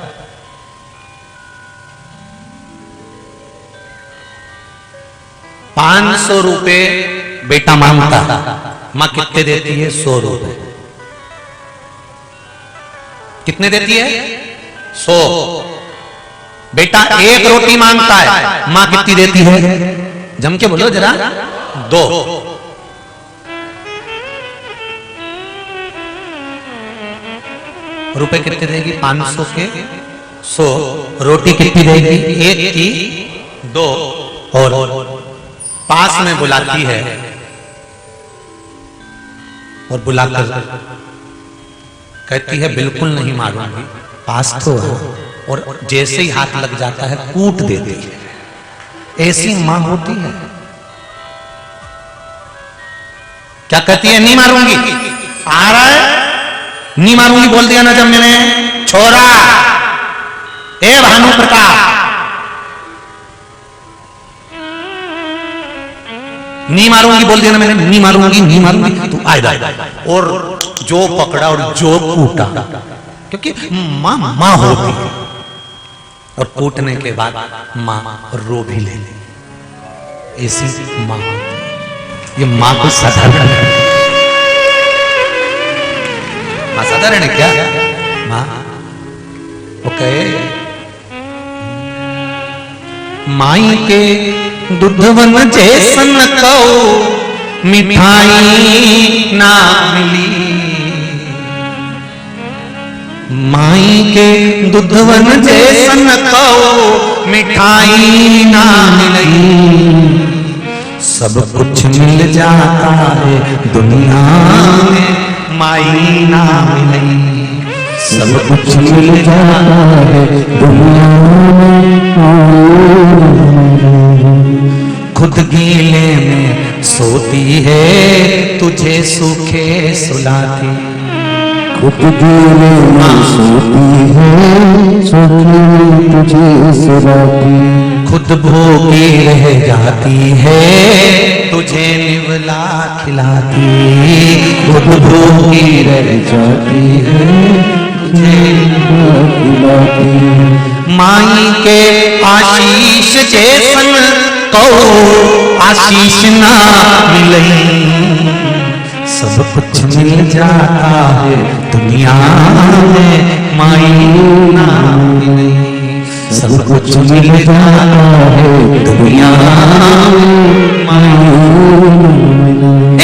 500 रुपए बेटा मांगता है, मां कितने देती है? 100 रुपए। कितने देती है? 100। बेटा एक रोटी मांगता है, मां कितनी देती है? जम के बोलो जरा, 2। रुपए कितने देगी? 500 के 100। रोटी कितनी देगी? 1 की 2। और पास में बुलाती है और बुलाकर कहती है बिल्कुल नहीं मारूंगी, पास तो है, और जैसे ही हाथ लग जाता है कूट देती है। ऐसी मां होती है। क्या कहती है? नहीं मारूंगी। आ रहा है नहीं मारूंगी बोल दिया ना जब मैंने, छोरा ए भानु प्रताप, नहीं मारूंगी बोल दिया ना मैंने, नहीं मारूंगी तू आएगा। और जो पकड़ा और जो कूटा, क्योंकि मां होती है और कूटने के बाद मां रो भी ले, ऐसी मां। ये मां को साधारण, मां साधारण है क्या? मां वो कहे माई के दूधवन जैसन कहो मिठाई ना मिली, माई के दूधवन जैसन कहो मिठाई ना मिली, सब कुछ मिल जाता है दुनिया में माई ना मिली, सब कुछ मिल जाता है दुनिया में। खुद गीले में सोती है तुझे सूखे सुलाती, खुद गीले में सोती है तुझे सुलाती, खुद भूखी रह जाती है तुझे निवला खिलाती, खुद भूखी रह जाती है तुझे निवला खिलाती। माई के आशीष जैसन कहो आशीष ना मिले, सब कुछ मिल जाता है दुनिया में माई ना मिले, सब कुछ मिल जाता है दुनिया में माई।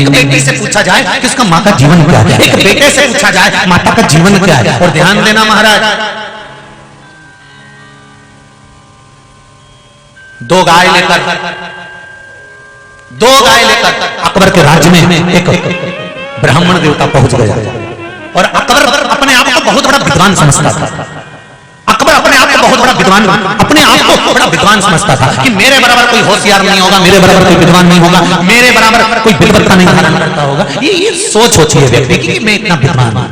एक बेटे से पूछा जाए कि उसका माँ का जीवन क्या है, एक बेटे से पूछा जाए माता का जीवन क्या है। और ध्यान देना महाराज, दो गाय लेकर अकबर के राज्य में एक ब्राह्मण देवता पहुंच गया और अकबर अपने आप को बहुत बड़ा विद्वान समझता था। अकबर अपने आप को बहुत बड़ा विद्वान, अपने आप को बड़ा विद्वान समझता था कि मेरे बराबर कोई होशियार नहीं होगा, मेरे बराबर कोई विद्वान नहीं होगा, मेरे बराबर कोई विद्वत्ता नहीं धारण करता होगा। ये सोच होती है व्यक्ति की, मैं इतना विद्वान हूं।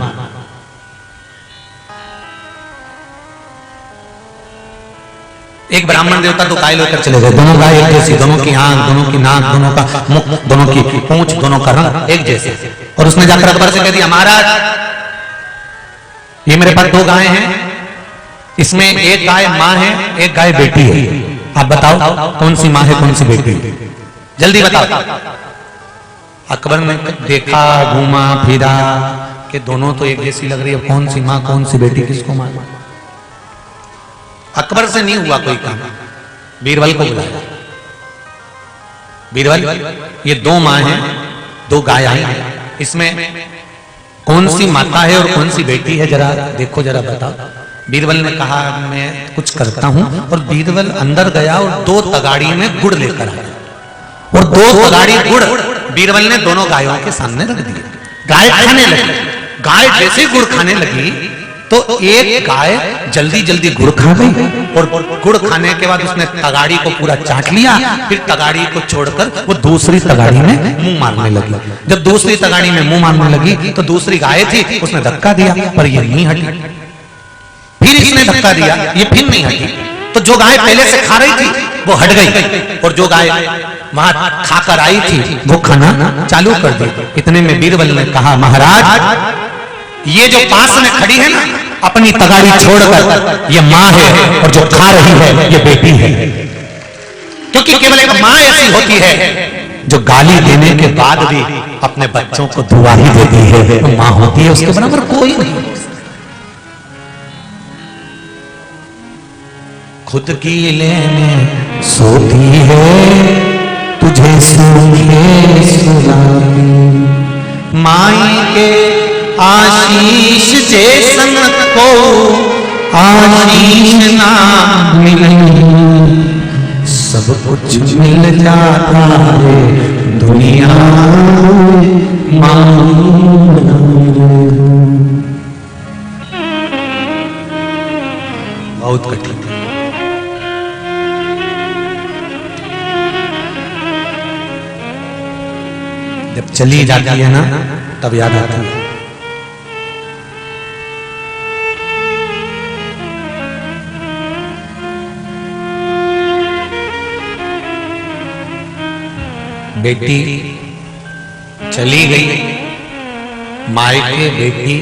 एक ब्राह्मण देवता दो गाय लेकर चले गए, दोनों गाय एक जैसी, दोनों की आंख, दोनों की नाक, दोनों का मुख, दोनों की पूंछ, दोनों का रंग एक जैसे। और उसने जाकर अकबर से कह दिया, महाराज ये मेरे पास दो गाय हैं, इसमें एक गाय माँ है, एक गाय बेटी है, आप बताओ कौन सी माँ है कौन सी बेटी है, जल्दी बताओ। अकबर ने देखा, घूमा फिरा कि दोनों तो एक जैसी लग रही है, कौन सी माँ कौन सी बेटी किसको मालूम। अकबर से नहीं हुआ कोई काम, बीरबल को बुलाया। बीरबल ये दो माँ हैं, दो गाय हैं, इसमें कौन सी माता है और कौन सी बेटी है, जरा देखो, जरा बताओ। बीरबल ने कहा मैं कुछ करता हूं। और बीरबल अंदर गया और दो तगाड़ी में गुड़ लेकर आया और दो तगाड़ी गुड़ बीरबल ने दोनों गायों के सामने रख दिए। गाय खाने लगी। गाय जैसे गुड़ खाने लगी तो एक गाय जल्दी जल्दी गुड़ खा गई और गुड़ खाने के बाद उसने तगाड़ी को पूरा चाट लिया। फिर तगाड़ी को छोड़कर वो दूसरी तगाड़ी में मुंह मारने लगी। जब दूसरी तगाड़ी में मुंह मारने लगी तो दूसरी गाय थी, उसने धक्का दिया पर ये नहीं हटी। फिर इसने धक्का दिया, ये फिर नहीं हटी। तो जो गाय पहले से खा रही थी वो हट गई और जो गाय वहां खाकर आई थी वो खाना चालू कर दी। इतने में बीरबल ने कहा, महाराज ये जो पास में खड़ी है ना, अपनी तगाड़ी छोड़कर ये माँ है और जो खा रही है ये बेटी है। क्योंकि केवल एक माँ ऐसी होती है जो गाली देने के बाद भी अपने बच्चों को दुआ ही देती है, तो माँ होती है, उसके बराबर कोई नहीं। खुद की लेने सोती है तुझे सूखे सुलाती, माई के आशीष जैसन को आशीष ना मिले, सब कुछ मिल जाता है दुनिया में बहुत कठिन। जब चली जाती है ना तब याद आती है। बेटी चली गई, मायके बेटी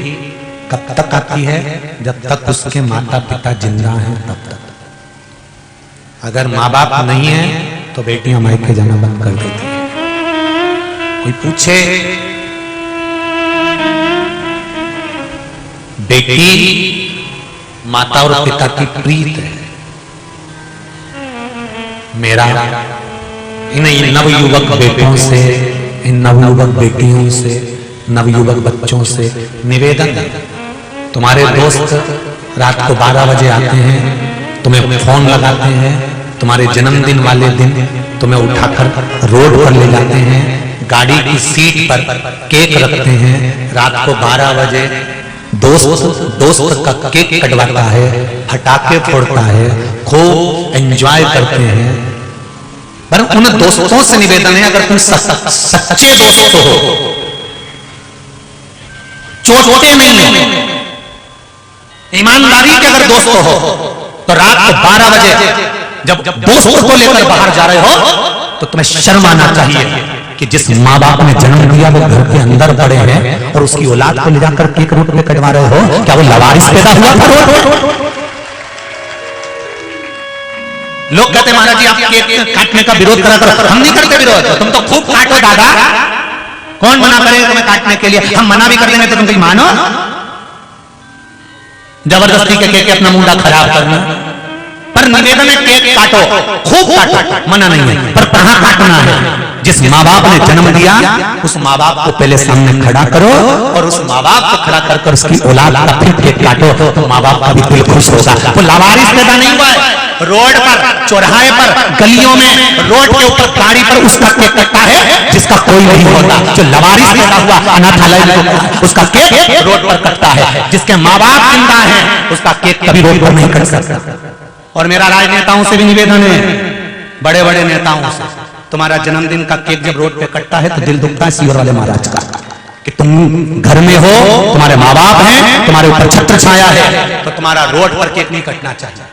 कब तक आती है? जब तक उसके माता पिता जिंदा हैं तब तक। अगर माँ बाप नहीं है तो बेटियां मायके जाना बंद कर देती है। कोई पूछे बेटी माता और पिता की प्रीत है। मेरा इन नवयुवक बेटों से, इन नवयुवक बेटियों से, नवयुवक बच्चों से निवेदन है, तुम्हारे दोस्त रात को 12 बजे आते हैं, तुम्हें फोन लगाते हैं, तुम्हारे जन्मदिन वाले दिन तुम्हें उठाकर रोड पर ले जाते हैं, गाड़ी की सीट पर केक रखते हैं, रात को 12 बजे दोस्त का केक कटवाता है, फटाके फोड़ता है, खूब एंजॉय करते हैं। पर उन दोस्तों से निवेदन है, अगर तुम सच्चे दोस्त हो, चोटे नहीं हो, ईमानदारी के अगर दोस्त हो, तो रात को 12 बजे जब दोस्तों को लेकर बाहर जा रहे हो तो तुम्हें शर्म आना चाहिए कि जिस माँ बाप ने जन्म दिया वो घर के अंदर पड़े हैं और उसकी औलाद को ले जाकर केक रोड पे कटवा रहे हो। क्या वो लवारिस पैदा हुआ था? लोग कहते महाराज जी आप केक काटने का विरोध करा करो। हम नहीं करते विरोध, तुम तो खूब काटो दादा, कौन मना करेगा तुम्हें काटने के लिए? हम मना भी कर देंगे तो तुम कहीं मानो? जबरदस्ती के केक अपना मुंडा खराब करना। पर निवेदन है केक काटो, खूब काटो, मना नहीं है, पर कहां काटना है? जिस माँ बाप ने जन्म दिया उस माँ बाप को पहले सामने खड़ा करो और उस माँ बाप को खड़ा कर उसकी औलाद का फिर केक काटो, तो माँ बाप का भी दिल खुश होगा। वो लावारिस पैदा नहीं हुआ है, रोड पर, चौराहे पर, गलियों में, रोड के ऊपर, गाड़ी पर उसका केक कटता है जिसका कोई नहीं होता। जो लवारिस पैदा हुआ अनाथालय में उसका केक रोड पर कटता है, जिसके माँ बाप जिंदा है उसका केक कभी रोड पर नहीं कट सकता। और मेरा राजनेताओं से भी निवेदन है, बड़े बड़े नेताओं से, तुम्हारा जन्मदिन का केक जब रोड पे कटता है तो दिल दुखता है सीवर वाले महाराज का कि तुम घर में हो, तुम्हारे माँ बाप हैं, तुम्हारे ऊपर छत्र छाया है, तो तुम्हारा रोड पर केक नहीं कटना चाहिए।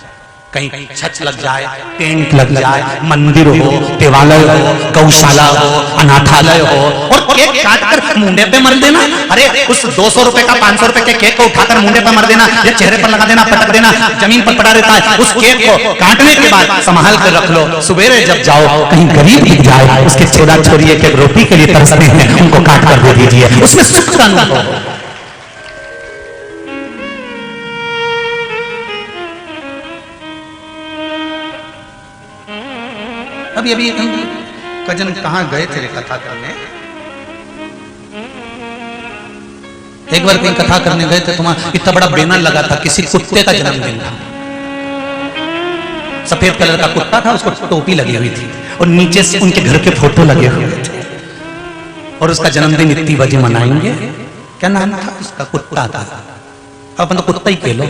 कहीं छत लग जाए, टेंट लग जाए, मंदिर हो, देवालय हो, गौशाला हो, अनाथालय हो, और केक काटकर मुंडे पे मर देना। अरे उस 200 रुपए का 500 रुपए के केक को उठाकर मुंडे पे मर देना या चेहरे पर लगा देना, पटक देना, जमीन पर पड़ा रहता है। उस केक को काटने के बाद संभाल कर रख लो, सवेरे जब जाओ कहीं गरीब दिख जाए, उसके छोरा छोरी एक रोटी के लिए तरसते हैं, उनको काट कर दे दीजिए, उसमें सुख का अनुभव। अभी अभी कजन कहां गए थे कथा करने, एक बार कहीं कथा करने गए थे, तुम्हारा इतना बड़ा बैनर लगा था, किसी कुत्ते का जन्मदिन था, सफेद कलर का कुत्ता था, उसको टोपी लगी हुई थी और नीचे से उनके घर के फोटो लगे हुए थे, और उसका जन्मदिन इतनी बजे मनाएंगे। क्या नाम था उसका? कुत्ता था। अपन तो कुत्ता ही कह लो,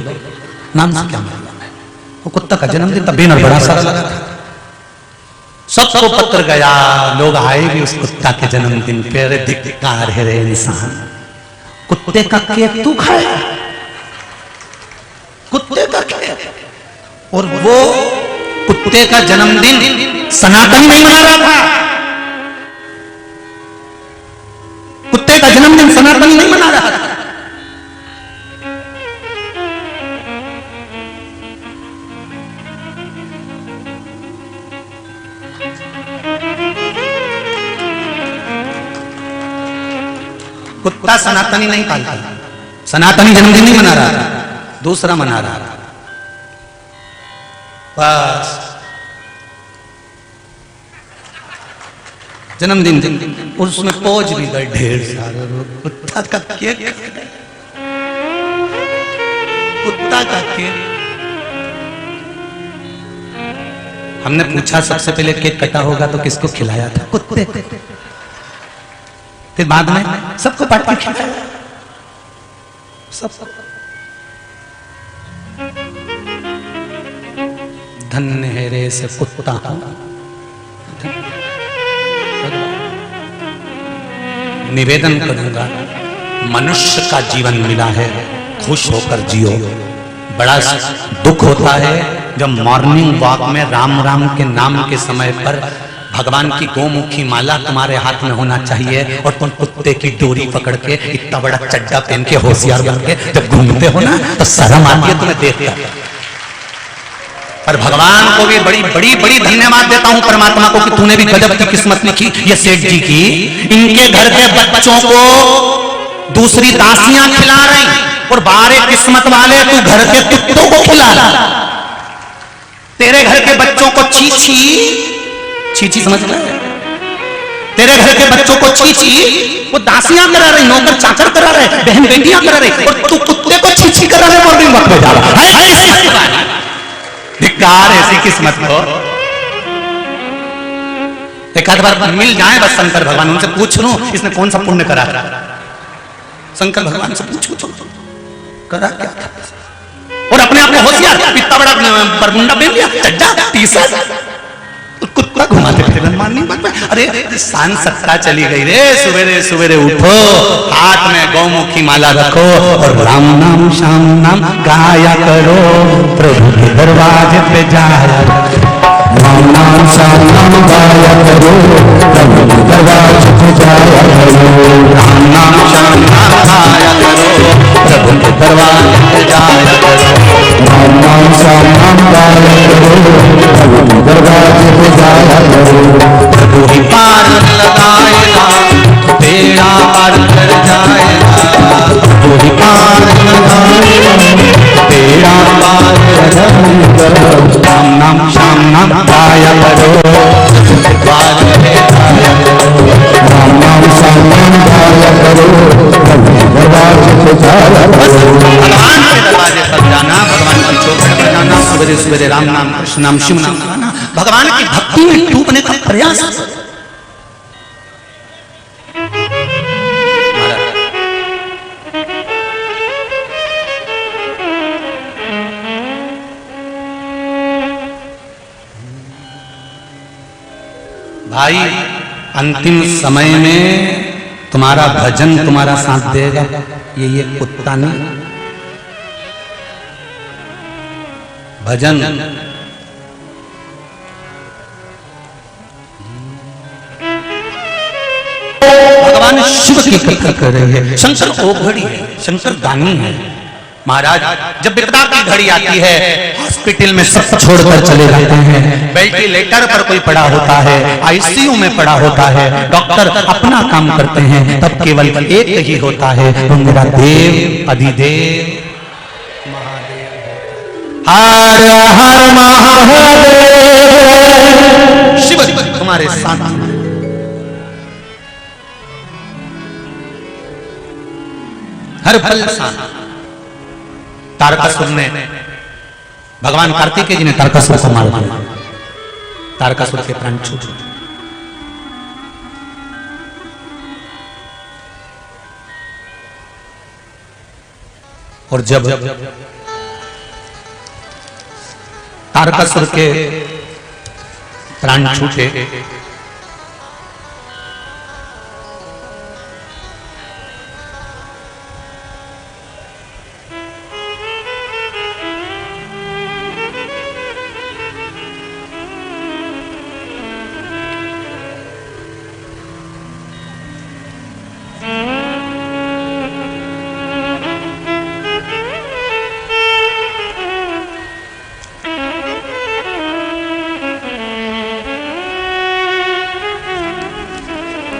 नाम से क्या मतलब है? वो कुत्ता का जन्मदिन था, बैनर बड़ा सारा लगा था, सबको पत्र गया, लोग आए भी उस कुत्ता के जन्मदिन पे। अरे धिक्कार है रे इंसान, कुत्ते का केक तू खाए, कुत्ते का केक। और वो कुत्ते का जन्मदिन सनातनी नहीं मना रहा था, कुत्ते का जन्मदिन सनातनी नहीं मना रहा था। कुत्ता सनातनी नहीं पालता, सनातनी जन्मदिन नहीं मना रहा था, दूसरा मना रहा था। बस जन्मदिन और उसमें पहुंच भी गए ढेर सारे लोग। कुत्ता का केक, कुत्ता का केक। हमने पूछा सबसे पहले केक कटा होगा तो किसको खिलाया था? कुत्ते। फिर बाद में सबको बांट के खिलाया, सबको। धन्य है रे से कुत्ता। निवेदन करूंगा, मनुष्य का जीवन मिला है, खुश होकर जियो। बड़ा दुख होता है जब मॉर्निंग वॉक में राम राम के नाम के समय पर भगवान की गोमुखी माला तुम्हारे हाथ में होना चाहिए और तुम कुत्ते की डोरी पकड़ के इतना बड़ा चड्डा पहन के होशियार बन के जब घूमते हो ना तो शर्म आती है तुम्हें देखकर। पर भगवान को भी बड़ी बड़ी बड़ी धन्यवाद देता हूं परमात्मा को कि तूने भी गजब की किस्मत लिखी ये सेठ जी की। इनके घर के बच्चों को दूसरी दासियां खिला रही और बारे किस्मत वाले तू घर के कुत्तों को खिला रहा। तेरे घर के बच्चों को चीची चीची समझ रहे? तेरे घर के बच्चों को चीची वो दासियां करा रही, नौकर चाकर करा रहे, बहन बेटियां करा रही और तू कुत्ते को चीची करा रहे मॉर्निंग वॉक में जा रहा है। धिक्कार ऐसी किस्मत को। एक आध बार मिल जाए बस शंकर भगवान, उनसे पूछ लूं इसने कौन सा पुण्य करा। शंकर भगवान से पूछो करा क्या था और अपने आप को होशियार इतना बड़ा बरमुंडा पहन लिया, चड्डा टी-शर्ट, कुत्ता घुमाते थे माननी बात में। अरे शान सत्ता चली गई रे। सवेरे सवेरे उठो, हाथ में गौमुखी माला रखो और राम नाम श्याम नाम गाया करो, प्रभु के दरवाजे पे जाया राम नाम श्याम नाम गाया करो, प्रभु के दरवाजे पे जाया करो, राम नाम श्याम नाम गाया करो, प्रभु के दरवाजे पे जाया करो, राम नाम श्याम नाम गाया करो, प्रभु के दरवाजे पे जाया करो। प्रभु ही पार लगाएगा बेड़ा पार कर जाएगा, प्रभु ही पार लगाएगा बेड़ा पार कर जाएगा, राम नाम श्याम नाम गाया करो, पार पे जाया करो, राम नाम श्याम नाम गाया करो, प्रभु के दरवाजे पे जाया करो। भगवान के दरवाजे पर जाना, भगवान की चौखट पर जाना, सवेरे सवेरे राम नाम कृष्ण नाम शिव नाम गाना, भगवान की भक्ति में डूबने का प्रयास। भाई अंतिम समय में तुम्हारा भजन तुम्हारा साथ देगा, ये कुत्ता नहीं। भजन भगवान शिव की कथा कर रहे हैं। शंकर ओघड़ी है, शंकर दानी है। महाराज जब विपदा की घड़ी आती है, हॉस्पिटल में सब छोड़कर चले जाते हैं, वेंटिलेटर पर कोई पड़ा होता है, आईसीयू में पड़ा होता है, डॉक्टर अपना काम करते हैं, तब केवल एक ही होता है, वो मेरा देव अधिदेव महादेव। हर हर महादेव, शिव तुम्हारे साथ, हर पल साथ। तारकासुर ने, भगवान कार्तिकेय जी ने तारकासुर को मार दिया, तारकासुर के प्राण छूट गए। और जब तारकासुर के प्राण छूटे,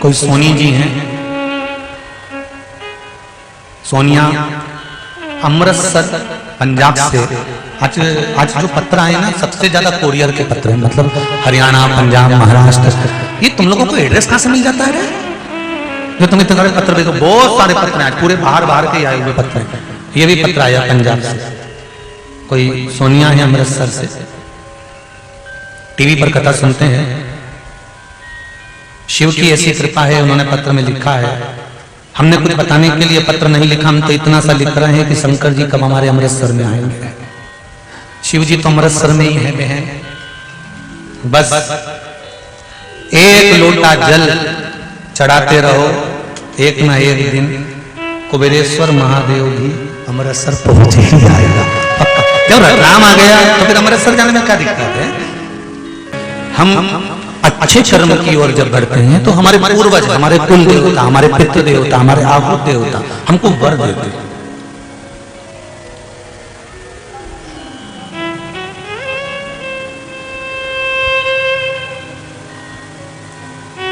कोई सोनी जी हैं, सोनिया अमृतसर पंजाब से। आज जो पत्र आए ना, सबसे ज्यादा कोरियर के पत्र हैं, मतलब हरियाणा, पंजाब, महाराष्ट्र। ये तुम लोगों को एड्रेस कहां से मिल जाता है? जो तुम इतने सारे पत्र भेजो, बहुत सारे पत्र हैं, पूरे बाहर के आए हुए पत्र हैं। ये भी पत्र आया पंजाब से, कोई सोनिया है अमृतसर से, टीवी पर कथा सुनते हैं। शिव की ऐसी कृपा है, उन्होंने पत्र में लिखा है। हमने कुछ बताने के लिए पत्र नहीं लिखा, हम तो इतना सा लिख रहे हैं कि शंकर जी कब हमारे अमृतसर में आएंगे। शिव जी तो अमृतसर में ही है बहन। बस एक लोटा जल चढ़ाते रहो, एक ना एक दिन कुबेरेश्वर महादेव भी अमृतसर पहुंच ही जाएगा पक्का। जब राम आ गया तो फिर अमृतसर जाने में क्या दिक्कत है? हम अच्छे कर्म की ओर जब बढ़ते हैं तो हमारे पूर्वज, हमारे कुल देवता, हमारे पितृ देवता, हमारे आहूत देवता हमको वर देते हैं।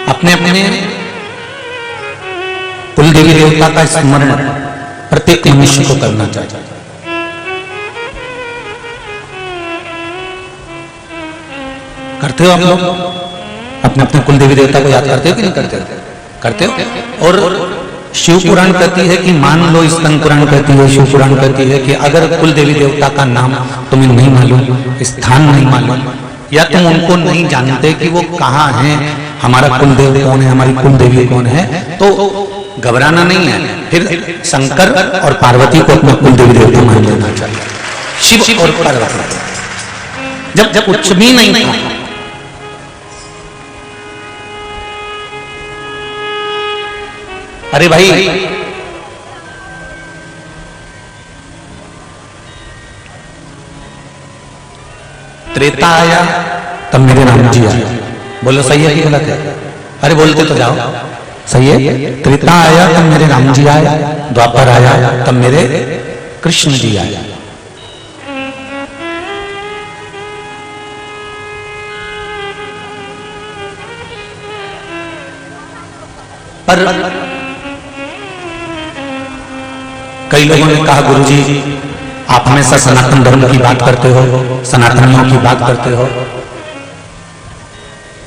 अपने अपने कुल देवी देवता का स्मरण प्रत्येक मनुष्य को करना चाहिए। करते हो आप लोग? अपने अपने कुल देवी देवता को याद करते हो कि नहीं करते हो? करते हो। और शिव पुराण कहती है कि मान लो, स्कंद पुराण कहती है, शिव पुराण कहती है कि अगर कुल देवी देवता का नाम तुम्हें नहीं मालूम, स्थान नहीं मालूम, या तुम उनको नहीं जानते कि वो कहाँ हैं, हमारा कुल देव कौन है, हमारी कुल देवी कौन है, तो घबराना नहीं है। फिर शंकर और पार्वती को अपना कुल देवी देवता मान लेना चाहिए। शिव और पार्वती जब कुछ भी नहीं था, अरे भाई त्रेता आया तब मेरे राम जी आए। बोलो सही है कि गलत है? अरे बोलते तो जाओ। सही है। त्रेता आया तब मेरे राम जी आए, द्वापर आया तब मेरे कृष्ण जी आए। पर कई लोगों ने कहा, गुरुजी आप हमेशा सनातन धर्म की बात करते हो, सनातनियों की बात करते हो।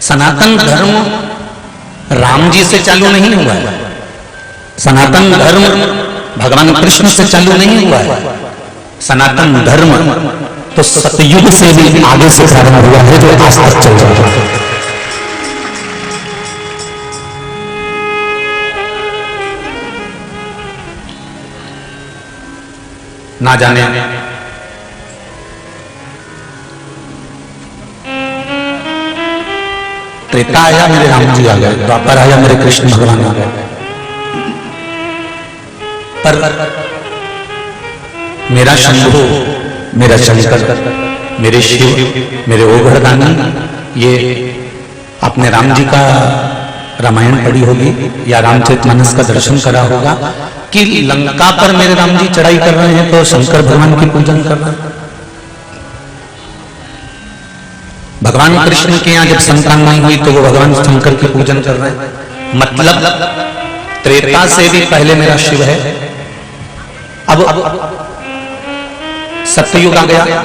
सनातन धर्म राम जी से चालू नहीं हुआ है, सनातन धर्म भगवान कृष्ण से चालू नहीं हुआ है। सनातन धर्म तो सतयुग से भी आगे से प्रारंभ हुआ है, जो आज तक चल रहा है। ना जाने त्रेता आया मेरे राम जी आ गए, द्वापर आया मेरे कृष्ण भगवान आ गए। पर मेरा शंभु, मेरा शंकर, मेरे शिव, मेरे ओघरदानी, ये आपने राम जी का रामायण पढ़ी होगी या रामचरितमानस का दर्शन करा होगा कि लंका पर मेरे राम जी चढ़ाई कर रहे हैं तो शंकर भगवान की पूजन कर रहे हैं। भगवान कृष्ण के यहाँ जब संतान नहीं हुई तो वो भगवान शंकर की पूजन कर रहे हैं। मतलब त्रेता से भी पहले मेरा शिव है। अब सत्ययुग आ गया।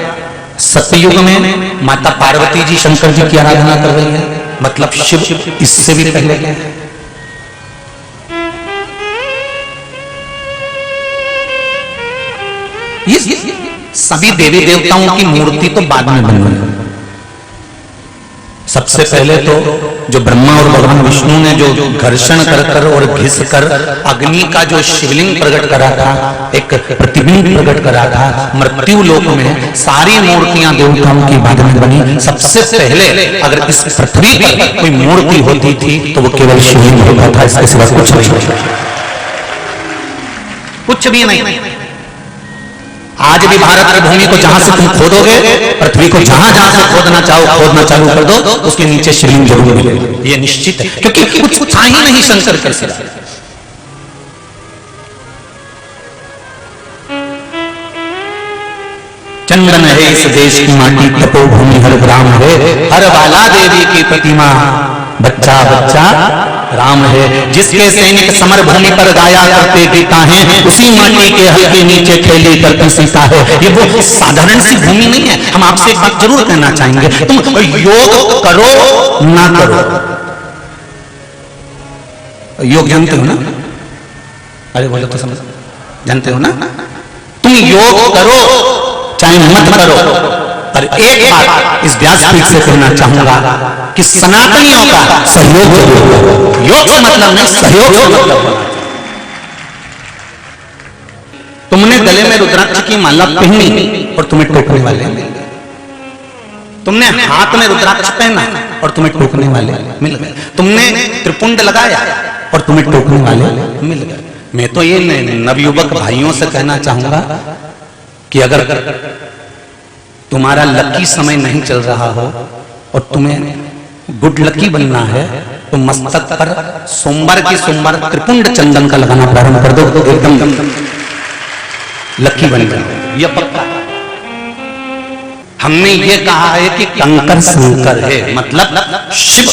सत्ययुग में माता पार्वती जी शंकर जी की आराधना कर रही है, मतलब शिव इससे भी पहले गए। ये सभी देवी देवताओं की मूर्ति तो बाद में बन गई। सबसे पहले तो जो ब्रह्मा और भगवान विष्णु ने जो घर्षण कर और घिस कर अग्नि का जो शिवलिंग प्रकट करा था, एक प्रतिबिंब प्रकट करा था मृत्यु लोक में, सारी मूर्तियां देवताओं की बाद में बनी। सबसे पहले अगर इस पृथ्वी पर कोई मूर्ति होती थी तो वो केवल शिवलिंग होता था, इसके सिवा कुछ नहीं, कुछ भी नहीं। आज भी भारत की भूमि को जहां से तुम खोदोगे, पृथ्वी को जहां जहां से खोदना चाहो खोदना चालू कर दो, उसके नीचे शिवलिंग जरूर मिलेगा, ये निश्चित है, क्योंकि कुछ था ही नहीं शंकर के सिवा। चंदन है इस देश की माटी, तपोभूमि हर ग्राम है, हर बाला देवी की प्रतिमा, बच्चा बच्चा राम है। जिसके सैनिक समर भूमि पर गाया करते गीता है, उसी माटी के हल के नीचे खेली करती सीता है। ये वो साधारण सी भूमि नहीं है। हम आपसे एक बात जरूर कहना चाहेंगे, तुम योग करो ना करो, योग जानते हो ना? अरे बोलो तो समझ, जानते हो ना? तुम योग करो चाहे मत करो, पर एक बात इस व्यासपीठ से कहना चाहूंगा कि सनातनियों का सहयोग जरूर, योग से मतलब नहीं, सहयोग से मतलब। तुमने गले में रुद्राक्ष की माला पहनी और तुम्हें टोकने वाले मिल गए, तुमने हाथ में रुद्राक्ष पहना और तुम्हें टोकने वाले मिल गए, तुमने त्रिपुंड लगाया और तुम्हें टोकने वाले मिल गए। मैं तो ये नवयुवक भाइयों से कहना चाहूंगा कि अगर तुम्हारा लकी समय नहीं चल रहा हो और तुम्हें गुड लकी बनना है तो मस्तक पर सोमवार की सोमवार त्रिपुंड चंदन का लगाना प्रारंभ कर दो, तो एकदम लकी बन जाओ, यह पक्का। हमने ये कहा है कि कंकर शंकर है, मतलब शिव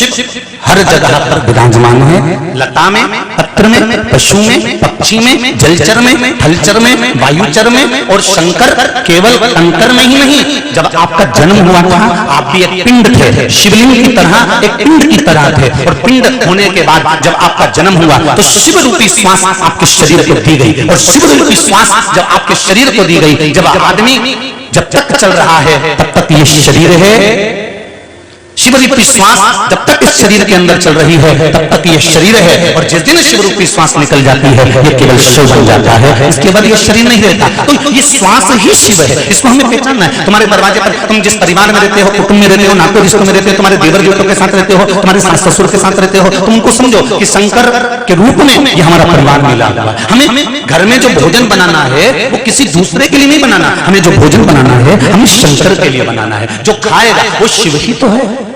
हर जगह पर विराजमान है, लता में, पत्र में, पशु में, पक्षी में, जलचर में, थलचर में, वायुचर में, और शंकर केवल कंकर में ही नहीं। जब आपका जन्म हुआ था आप भी एक पिंड थे, शिवलिंग की तरह एक पिंड की तरह थे, और पिंड होने के बाद जब आपका जन्म हुआ तो शिव रूपी श्वास आपके शरीर को दी गई, और शिव रूपी श्वास जब आपके शरीर को दी गई, जब आदमी जब तक चल रहा है तब तक ये शरीर है, शिव रूपी श्वास जब तक इस शरीर के अंदर चल रही है तब तक ये शरीर है, और जिस दिन शिव रूपी श्वास निकल जाती है ये केवल शिव बन जाता है, इसके बाद ये शरीर नहीं रहता। तो ये श्वास ही शिव है, इसको हमें पहचानना है। तुम्हारे दरवाजे पर तुम जिस परिवार में रहते हो, कुटुंब में रहते हो, नाते रिश्तों में रहते हो, तुम्हारे देवर देवतों के साथ रहते हो, तुम्हारे सास ससुर के साथ रहते हो, तुम उनको समझो कि शंकर के रूप में ये हमारा परिवार मिला हुआ। हमें घर में जो भोजन बनाना है वो किसी दूसरे के लिए नहीं बनाना, हमें जो भोजन बनाना है हमें शंकर के लिए बनाना है। जो खाएगा वो शिव ही तो है।